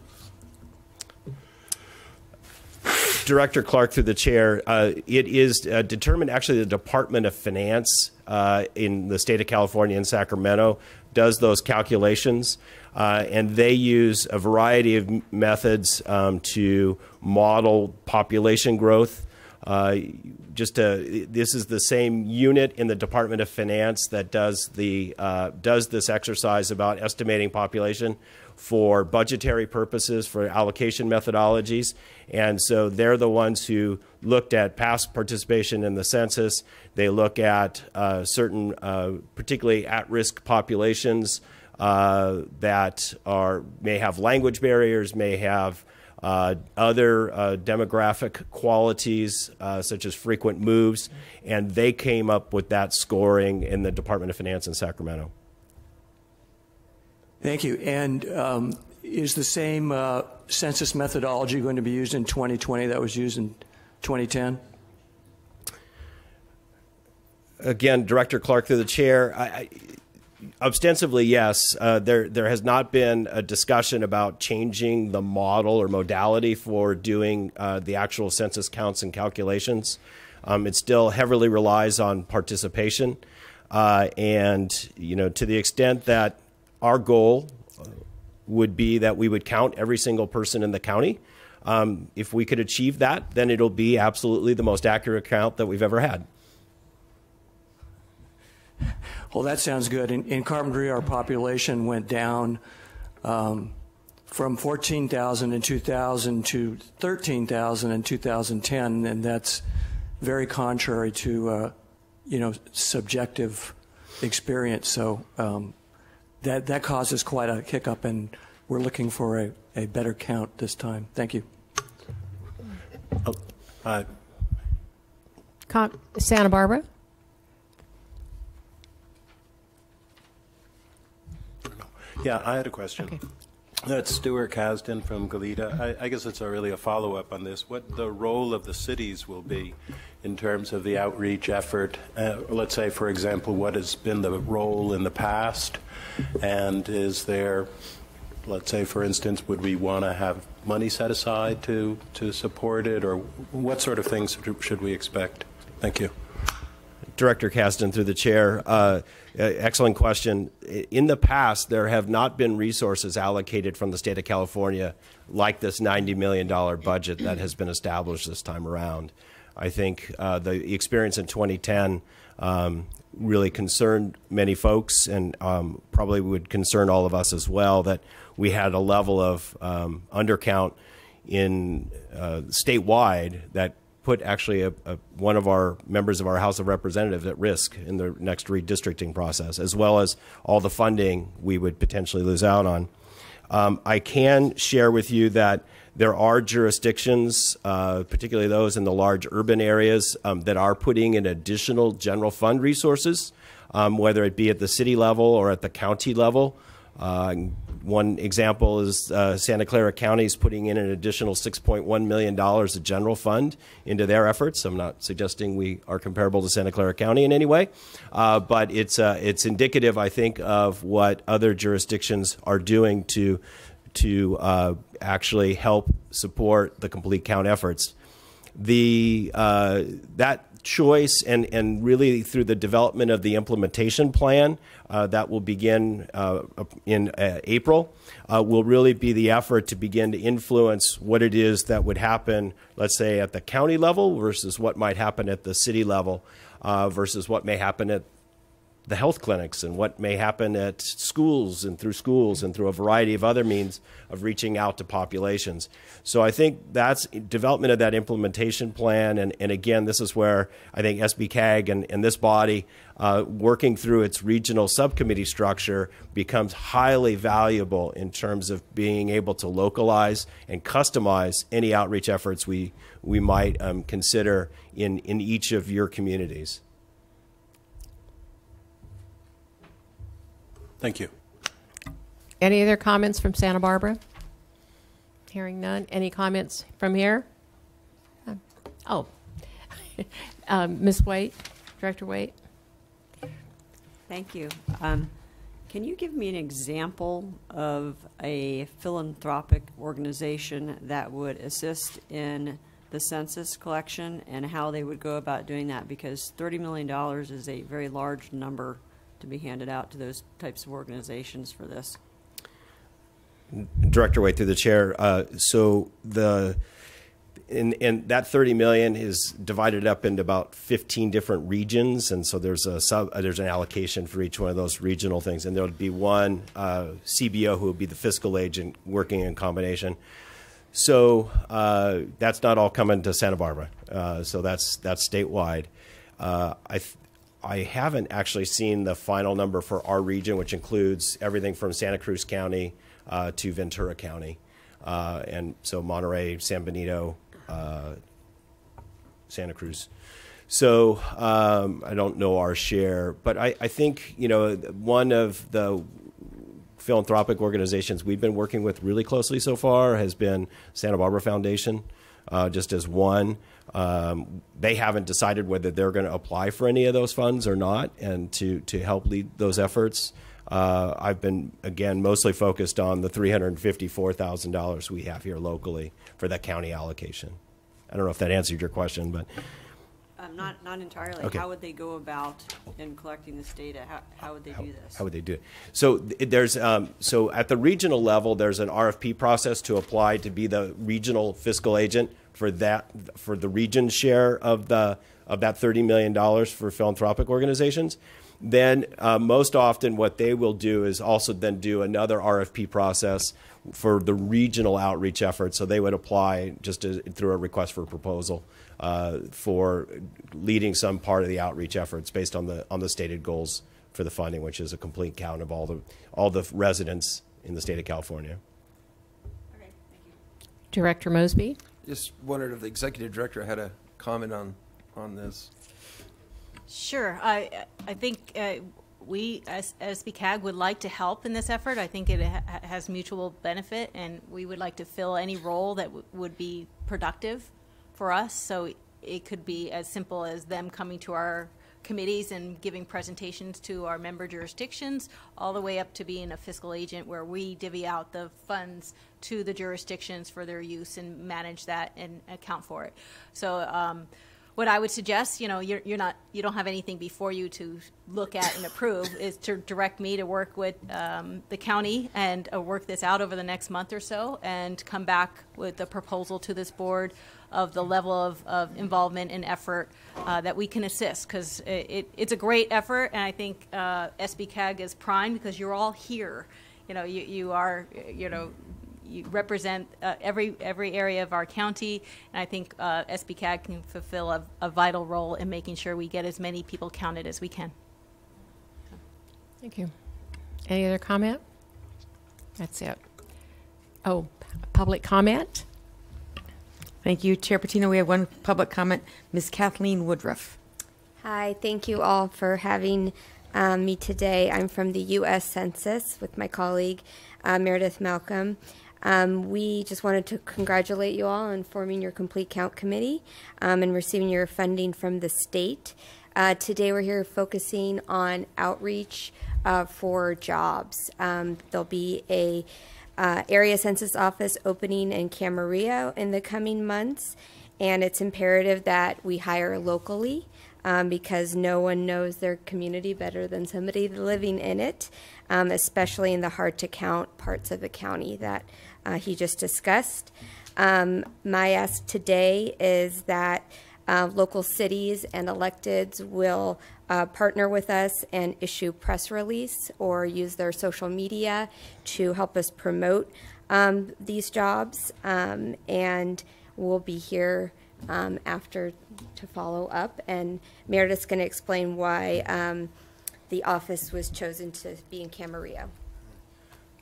Director Clark, through the chair, it is determined, actually the Department of Finance in the state of California in Sacramento does those calculations, and they use a variety of methods to model population growth. This is the same unit in the Department of Finance that does this exercise about estimating population for budgetary purposes, for allocation methodologies. And so they're the ones who looked at past participation in the census. They look at certain particularly at-risk populations that may have language barriers, may have other demographic qualities such as frequent moves, and they came up with that scoring in the Department of Finance in Sacramento.
Thank you. And is the same census methodology going to be used in 2020 that was used in 2010?
Again, Director Clark, through the chair, ostensibly, yes. There has not been a discussion about changing the model or modality for doing the actual census counts and calculations. It still heavily relies on participation. And, to the extent that our goal would be that we would count every single person in the county. If we could achieve that, then it'll be absolutely the most accurate count that we've ever had.
Well, that sounds good. In Carpinteria, our population went down from 14,000 in 2000 to 13,000 in 2010, and that's very contrary to, subjective experience. So that causes quite a hiccup, and we're looking for a better count this time. Thank you.
Santa Barbara?
Yeah, I had a question.
Okay.
That's Stuart Kasdan from Goleta. I guess it's really a follow-up on this. What the role of the cities will be in terms of the outreach effort? Let's say, for example, what has been the role in the past? And is there, let's say, for instance, would we want to have money set aside to support it? Or what sort of things should we expect? Thank you.
Director Kasdan, through the chair, excellent question. In the past, there have not been resources allocated from the state of California like this $90 million budget that has been established this time around. I think the experience in 2010 really concerned many folks, and probably would concern all of us as well, that we had a level of undercount in statewide that put actually one of our members of our House of Representatives at risk in the next redistricting process, as well as all the funding we would potentially lose out on. I can share with you that there are jurisdictions, particularly those in the large urban areas, that are putting in additional general fund resources, whether it be at the city level or at the county level. One example is Santa Clara County is putting in an additional $6.1 million of general fund into their efforts. I'm not suggesting we are comparable to Santa Clara County in any way, but it's indicative, I think, of what other jurisdictions are doing to actually help support the complete count efforts. That choice and really through the development of the implementation plan that will begin in April will really be the effort to begin to influence what it is that would happen, let's say, at the county level versus what might happen at the city level versus what may happen at the health clinics and what may happen at schools and through a variety of other means of reaching out to populations. So I think that's development of that implementation plan. And again, this is where I think SBCAG and this body working through its regional subcommittee structure becomes highly valuable in terms of being able to localize and customize any outreach efforts we might consider in each of your communities.
Thank you.
Any other comments from Santa Barbara? Hearing none. Any comments from here? Ms. Waite, Director Waite.
Thank you. Can you give me an example of a philanthropic organization that would assist in the census collection and how they would go about doing that? Because $30 million is a very large number to be handed out to those types of organizations for this.
Director Waite, through the chair. So and that 30 million is divided up into about 15 different regions, and so there's an allocation for each one of those regional things, and there would be one CBO who would be the fiscal agent working in combination. So that's not all coming to Santa Barbara. So that's statewide. I haven't actually seen the final number for our region, which includes everything from Santa Cruz County to Ventura County, and so Monterey, San Benito, Santa Cruz. So I don't know our share, but I think one of the philanthropic organizations we've been working with really closely so far has been Santa Barbara Foundation, just as one. They haven't decided whether they're going to apply for any of those funds or not, and to help lead those efforts. I've been, again, mostly focused on the $354,000 we have here locally for that county allocation. I don't know if that answered your question, but...
Not entirely.
Okay.
How would they go about in collecting this data? How would they do this?
How would they do it? So there's so at the regional level, there's an RFP process to apply to be the regional fiscal agent for the region's share of that $30 million for philanthropic organizations. Then most often what they will do is also then do another RFP process for the regional outreach effort. So they would apply through a request for proposal for leading some part of the outreach efforts based on the stated goals for the funding, which is a complete count of all the residents in the state of California.
Okay, thank you.
Director Mosby.
Just wondered if the executive director had a comment on this.
Sure. I think we, as SBCAG, would like to help in this effort. I think it has mutual benefit, and we would like to fill any role that would be productive for us. So it could be as simple as them coming to our committees and giving presentations to our member jurisdictions, all the way up to being a fiscal agent where we divvy out the funds to the jurisdictions for their use and manage that and account for it. So what I would suggest, you don't have anything before you to look at and approve, is to direct me to work with the county and work this out over the next month or so, and come back with a proposal to this board of the level of involvement and effort that we can assist, because it's a great effort, and I think SBCAG is primed because you're all here. You represent every area of our county, and I think SBCAG can fulfill a vital role in making sure we get as many people counted as we can.
Thank you. Any other comment? That's it. Oh, public comment?
Thank you, Chair Patino. We have one public comment. Ms. Kathleen Woodruff.
Hi, thank you all for having me today. I'm from the U.S. Census with my colleague, Meredith Malcolm. We just wanted to congratulate you all on forming your Complete Count Committee and receiving your funding from the state. Today we're here focusing on outreach for jobs. There'll be a area census office opening in Camarillo in the coming months, and it's imperative that we hire locally because no one knows their community better than somebody living in it, especially in the hard-to-count parts of the county that he just discussed. My ask today is that Local cities and electeds will partner with us and issue press release or use their social media to help us promote these jobs, and we'll be here after to follow up. And Meredith's going to explain why the office was chosen to be in Camarillo.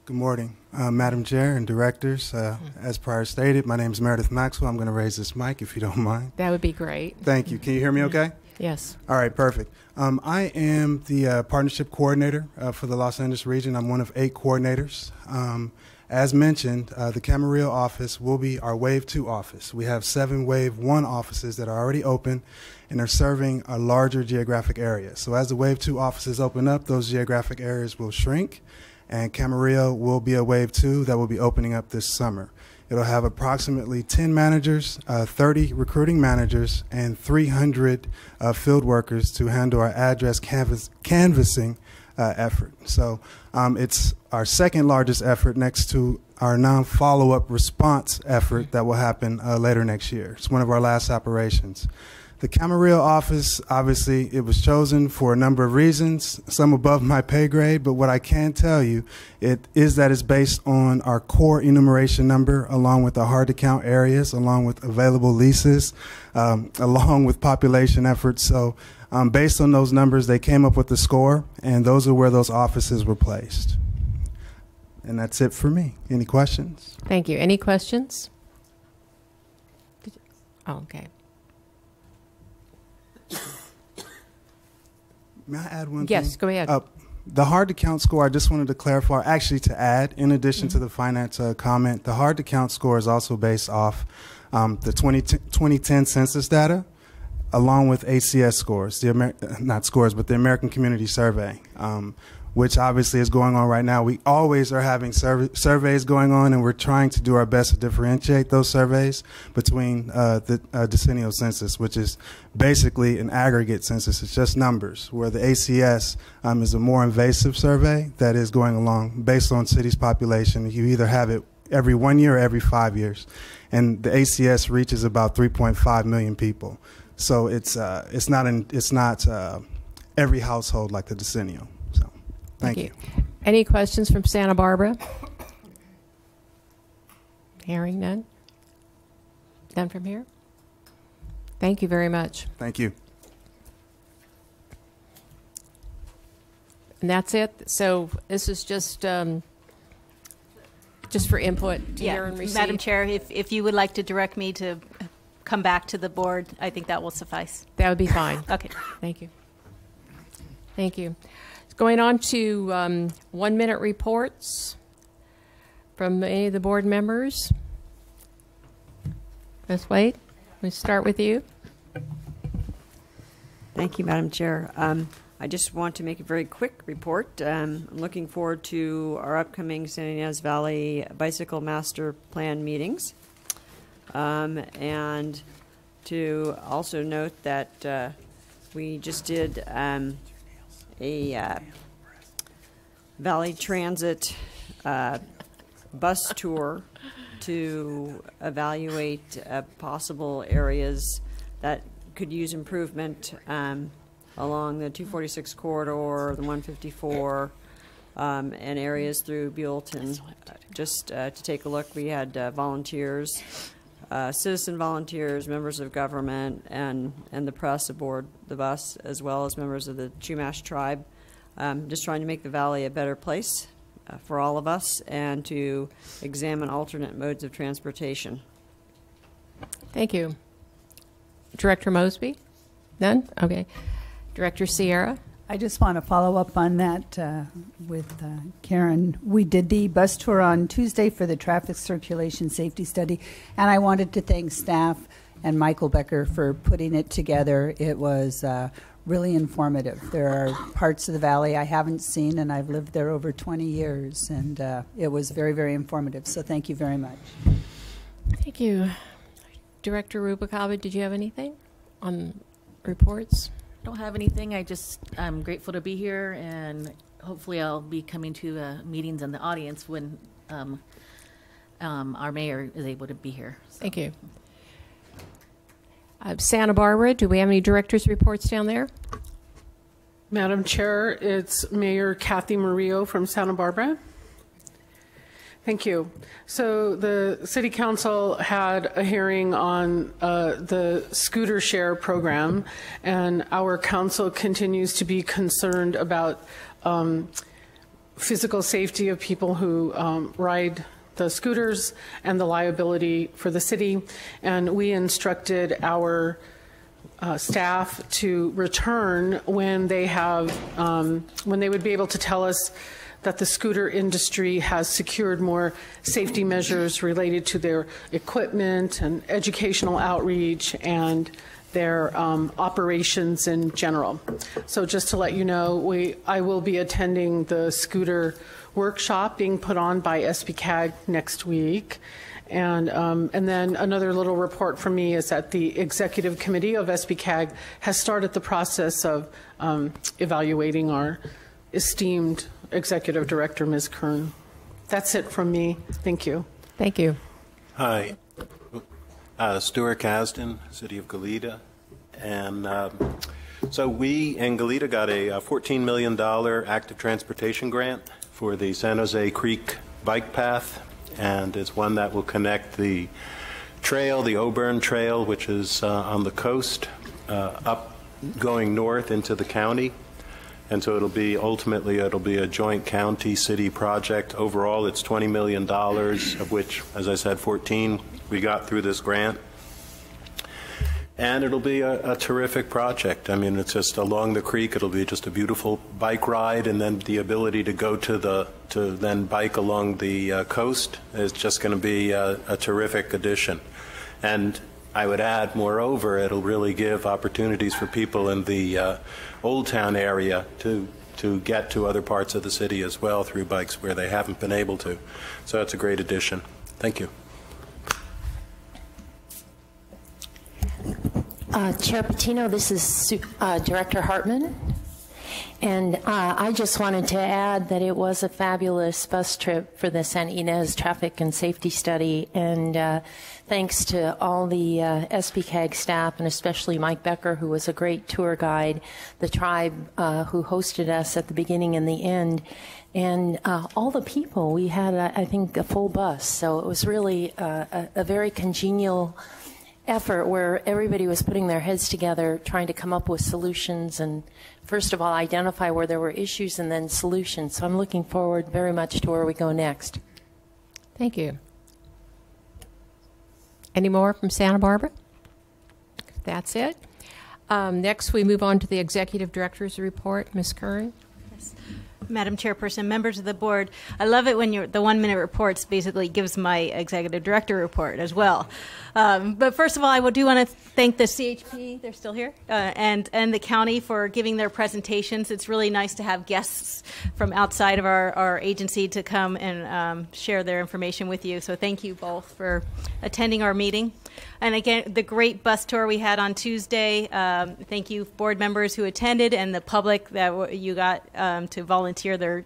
Good morning, Madam Chair and directors. As prior stated, my name is Meredith Maxwell. I'm going to raise this mic if you don't mind.
That would be great.
Thank you. Can you hear me okay?
Yes.
All right, perfect. I am the partnership coordinator for the Los Angeles region. I'm one of 8 coordinators. As mentioned, the Camarillo office will be our Wave 2 office. We have 7 Wave 1 offices that are already open and are serving a larger geographic area. So as the Wave 2 offices open up, those geographic areas will shrink, and Camarillo will be a Wave 2 that will be opening up this summer. It'll have approximately 10 managers, 30 recruiting managers, and 300 field workers to handle our address canvassing effort. So it's our second largest effort next to our non-follow-up response effort that will happen later next year. It's one of our last operations. The Camarillo office, obviously, it was chosen for a number of reasons, some above my pay grade, but what I can tell you is that it's based on our core enumeration number, along with the hard-to-count areas, along with available leases, along with population efforts. So based on those numbers, they came up with the score, and those are where those offices were placed. And that's it for me. Any questions?
Thank you. Any questions? Oh, okay.
May I add one thing?
Yes, go ahead.
The hard-to-count score, I just wanted to clarify, actually to add, in addition to the finance comment, the hard-to-count score is also based off the 2010 census data, along with ACS scores, not scores, but the American Community Survey, which obviously is going on right now. We always are having surveys going on, and we're trying to do our best to differentiate those surveys between the decennial census, which is basically an aggregate census. It's just numbers, where the ACS is a more invasive survey that is going along based on cities' population. You either have it every 1 year or every 5 years, and the ACS reaches about 3.5 million people. So it's not every household like the decennial. Thank you.
Any questions from Santa Barbara? Hearing none. None from here? Thank you very much.
Thank you.
And that's it. So this is just for input to hear and receive.
Madam Chair, if you would like to direct me to come back to the board, I think that will suffice.
That would be fine.
Okay.
Thank you. Thank you. Going on to 1-minute reports from any of the board members. Ms. Wade, we start with you.
Thank you, Madam Chair. I just want to make a very quick report. I'm looking forward to our upcoming San Ynez Valley Bicycle Master Plan meetings. And to also note that we just did a Valley Transit bus tour to evaluate possible areas that could use improvement along the 246 corridor, the 154, and areas through Buellton. Just to take a look, we had volunteers, citizen volunteers, members of government, and the press aboard the bus, as well as members of the Chumash tribe, just trying to make the valley a better place for all of us and to examine alternate modes of transportation.
Thank you. Director Mosby? None? Okay. Director Sierra?
I just want to follow up on that with Karen. We did the bus tour on Tuesday for the traffic circulation safety study, and I wanted to thank staff and Michael Becker for putting it together. It was really informative. There are parts of the valley I haven't seen, and I've lived there over 20 years, and it was very, very informative. So thank you very much.
Thank you. Director Rubalcaba, did you have anything on reports?
Don't have anything. I'm grateful to be here, and hopefully I'll be coming to meetings in the audience when our mayor is able to be here. So.
Thank you. Santa Barbara, do we have any directors' reports down there?
Madam Chair, it's Mayor Kathy Murillo from Santa Barbara. Thank you. So the City Council had a hearing on the scooter share program, and our council continues to be concerned about physical safety of people who ride the scooters and the liability for the city. And we instructed our staff to return when they have, when they would be able to tell us that the scooter industry has secured more safety measures related to their equipment and educational outreach and their operations in general. So just to let you know, I will be attending the scooter workshop being put on by SBCAG next week. And then another little report from me is that the executive committee of SBCAG has started the process of evaluating our esteemed executive director, Ms. Kern. That's it from me. Thank you.
Thank you.
Hi. Stuart Kasdan, City of Goleta. And so we in Goleta got a $14 million active transportation grant for the San Jose Creek bike path, and it's one that will connect the trail, the Auburn Trail, which is on the coast, up going north into the county. And so ultimately it'll be a joint county-city project. Overall, it's $20 million, of which, as I said, 14 we got through this grant. And it'll be a terrific project. I mean, it's just along the creek. It'll be just a beautiful bike ride, and then the ability to go to then bike along the coast is just going to be a terrific addition. And I would add, moreover, it'll really give opportunities for people in the Old Town area to get to other parts of the city as well through bikes where they haven't been able to. So it's a great addition. Thank you.
Chair Patino, this is Director Hartman. And I just wanted to add that it was a fabulous bus trip for the San Ynez Traffic and Safety Study. And thanks to all the SBCAG staff, and especially Mike Becker, who was a great tour guide, the tribe who hosted us at the beginning and the end, and all the people. We had, I think, a full bus. So it was really a very congenial effort where everybody was putting their heads together, trying to come up with solutions and, first of all, identify where there were issues and then solutions. So I'm looking forward very much to where we go next.
Thank you. Any more from Santa Barbara? That's it. Next, we move on to the Executive Director's Report. Ms. Curran.
Madam Chairperson, members of the board, I love it when the 1 minute reports basically gives my executive director report as well. But first of all, I do want to thank the CHP, they're still here, and the county for giving their presentations. It's really nice to have guests from outside of our agency to come and share their information with you. So thank you both for attending our meeting. And again, the great bus tour we had on Tuesday. Thank you, board members who attended, and the public that you got to volunteer their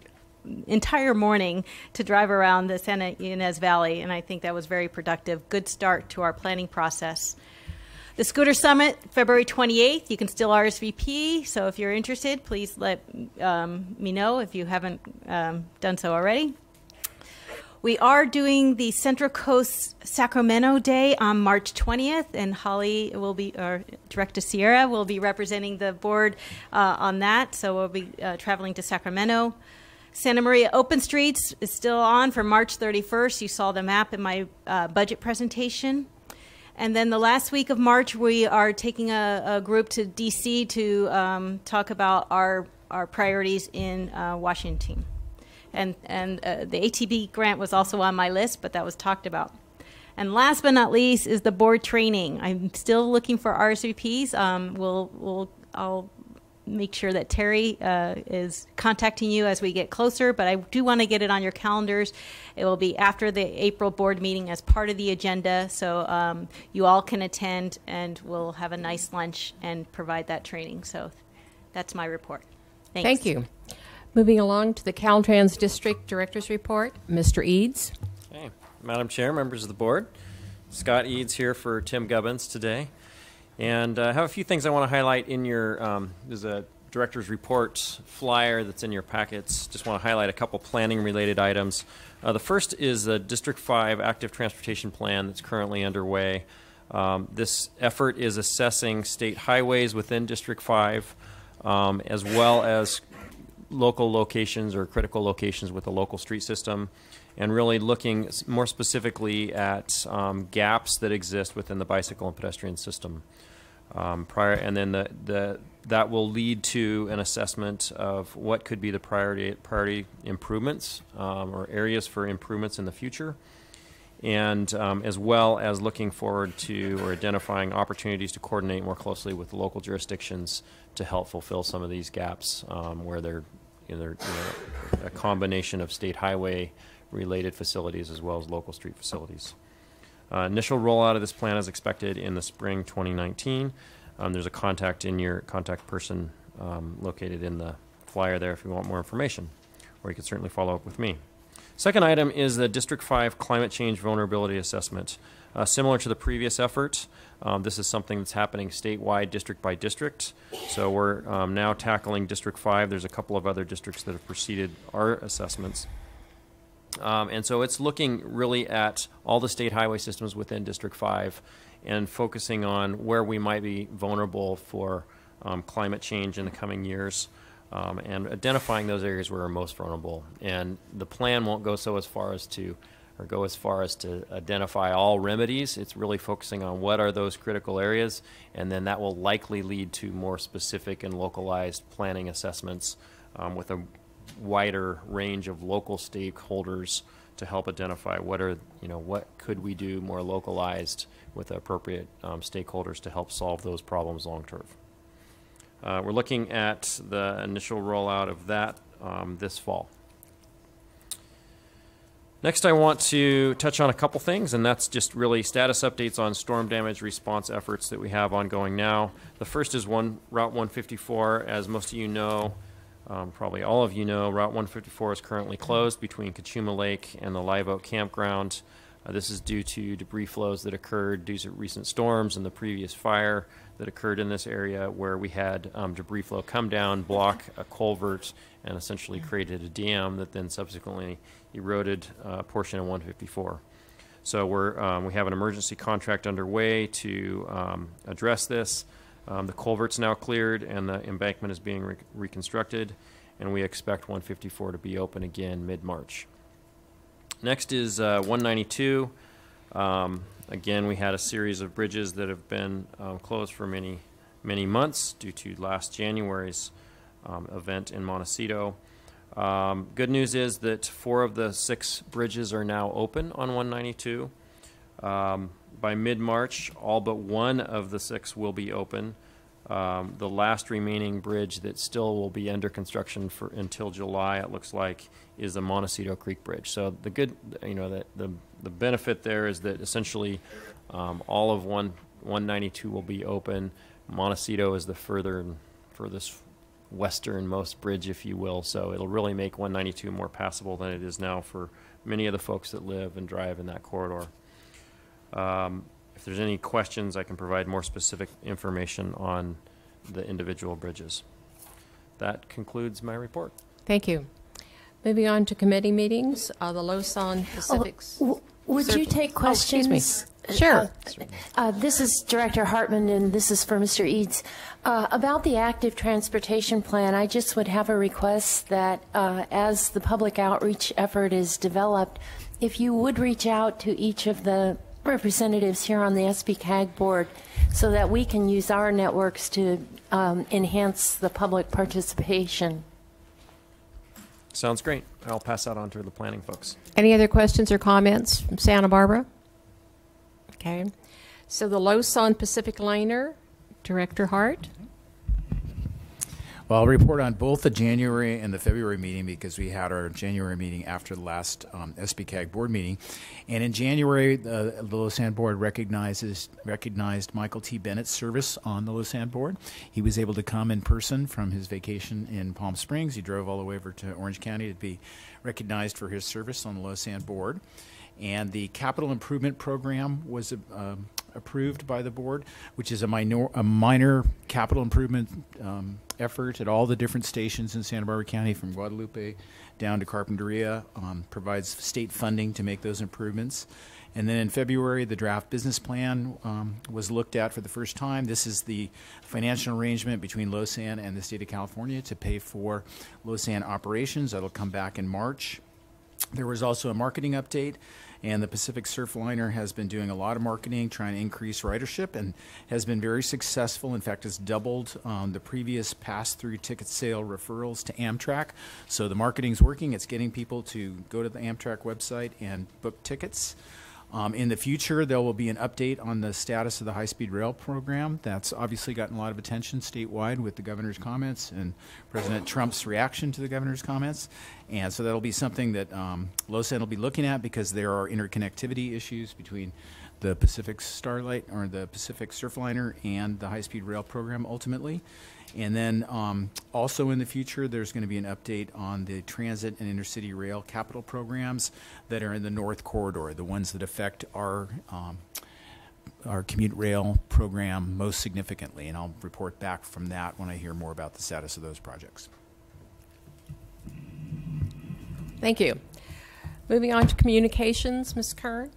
entire morning to drive around the Santa Ynez Valley. And I think that was very productive. Good start to our planning process. The Scooter Summit, February 28th. You can still RSVP. So if you're interested, please let me know if you haven't done so already. We are doing the Central Coast Sacramento Day on March 20th, and Holly will be, or Director Sierra will be representing the board on that, so we'll be traveling to Sacramento. Santa Maria Open Streets is still on for March 31st. You saw the map in my budget presentation. And then the last week of March, we are taking a group to DC to talk about our priorities in Washington. And the ATB grant was also on my list, but that was talked about. And last but not least is the board training. I'm still looking for RSVPs. I'll make sure that Terry is contacting you as we get closer, but I do want to get it on your calendars. It will be after the April board meeting as part of the agenda, so you all can attend, and we'll have a nice lunch and provide that training. So that's my report. Thanks.
Thank you. Moving along to the Caltrans District Director's Report, Mr. Eads.
Okay. Madam Chair, members of the board, Scott Eads here for Tim Gubbins today.
And I have a few things I want to highlight in your, there's a director's report flyer that's in your packets. Just want to highlight a couple planning related items. The first is the District 5 active transportation plan that's currently underway. This effort is assessing state highways within District 5, as well as local locations or critical locations with the local street system, and really looking more specifically at gaps that exist within the bicycle and pedestrian system. And then that will lead to an assessment of what could be the priority improvements or areas for improvements in the future, and as well as looking forward to or identifying opportunities to coordinate more closely with the local jurisdictions to help fulfill some of these gaps where they're a combination of state highway related facilities as well as local street facilities. Initial rollout of this plan is expected in the spring 2019. There's a contact in your contact person located in the flyer there if you want more information, or you can certainly follow up with me. Second item is the District 5 Climate Change Vulnerability Assessment. Similar to the previous effort, this is something that's happening statewide, district by district. So we're now tackling District 5. There's a couple of other districts that have preceded our assessments. And so it's looking really at all the state highway systems within District 5 and focusing on where we might be vulnerable for climate change in the coming years, and identifying those areas where we're most vulnerable. And the plan won't go as far as to identify all remedies. It's really focusing on what are those critical areas, and then that will likely lead to more specific and localized planning assessments with a wider range of local stakeholders to help identify what could we do more localized with appropriate stakeholders to help solve those problems long term. We're looking at the initial rollout of that this fall. Next, I want to touch on a couple things, and that's just really status updates on storm damage response efforts that we have ongoing now. The first is Route 154. As most of you know, probably all of you know, Route 154 is currently closed between Kachuma Lake and the Live Oak Campground. This is due to debris flows that occurred due to recent storms and the previous fire that occurred in this area, where we had debris flow come down, block a culvert, and essentially created a dam that then subsequently eroded a portion of 154. So we have an emergency contract underway to address this. The culvert's now cleared and the embankment is being reconstructed, and we expect 154 to be open again mid-March. Next is 192. Again, we had a series of bridges that have been closed for many, many months due to last January's event in Montecito. Good news is that 4 of the 6 bridges are now open on 192. By mid-March, all but 1 of the 6 will be open. The last remaining bridge that still will be under construction until July, it looks like, is the Montecito Creek Bridge. So the the benefit there is that essentially all of 192 will be open. Montecito is the furthest westernmost bridge, if you will. So it'll really make 192 more passable than it is now for many of the folks that live and drive in that corridor. If there's any questions, I can provide more specific information on the individual bridges. That concludes my report.
Thank you. Moving on to committee meetings, the Lausanne Pacifics.
Would you take questions?
Excuse me. Sure.
This is Director Hartman, and this is for Mr. Eads. About the active transportation plan, I just would have a request that as the public outreach effort is developed, if you would reach out to each of the representatives here on the SBCAG board so that we can use our networks to enhance the public participation.
Sounds great. I'll pass that on to the planning folks.
Any other questions or comments from Santa Barbara? Okay. So the Lausanne Pacific Liner, Director Hart.
Well, I'll report on both the January and the February meeting because we had our January meeting after the last SBCAG board meeting. And in January, the Lausanne board recognized Michael T. Bennett's service on the Lausanne board. He was able to come in person from his vacation in Palm Springs. He drove all the way over to Orange County to be recognized for his service on the Lausanne board. And the capital improvement program was approved by the board, which is a minor capital improvement effort at all the different stations in Santa Barbara County, from Guadalupe down to Carpinteria. Provides state funding to make those improvements. And then in February, the draft business plan was looked at for the first time. This is the financial arrangement between LoSan and the state of California to pay for LoSan operations. That'll come back in March. There was also a marketing update, and the Pacific Surfliner has been doing a lot of marketing, trying to increase ridership, and has been very successful. In fact, it's doubled the previous pass-through ticket sale referrals to Amtrak. So the marketing's working. It's getting people to go to the Amtrak website and book tickets. In the future, there will be an update on the status of the high-speed rail program. That's obviously gotten a lot of attention statewide with the governor's comments and President Trump's reaction to the governor's comments. And so that'll be something that LoSan will be looking at, because there are interconnectivity issues between the Pacific Starlight or the Pacific Surfliner and the high-speed rail program ultimately. And then also in the future, there's going to be an update on the transit and intercity rail capital programs that are in the North Corridor, the ones that affect our commute rail program most significantly. And I'll report back from that when I hear more about the status of those projects.
Thank you. Moving on to communications, Ms. Kern.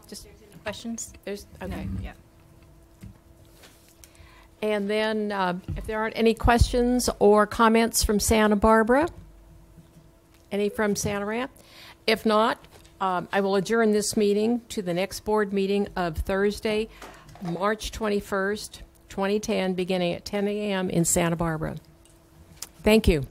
Just any questions?
There's okay.
No. Yeah.
And then if there aren't any questions or comments from Santa Barbara, any from Santa Maria? If not, I will adjourn this meeting to the next board meeting of Thursday, March 21st, 2010, beginning at 10 a.m. in Santa Barbara. Thank you.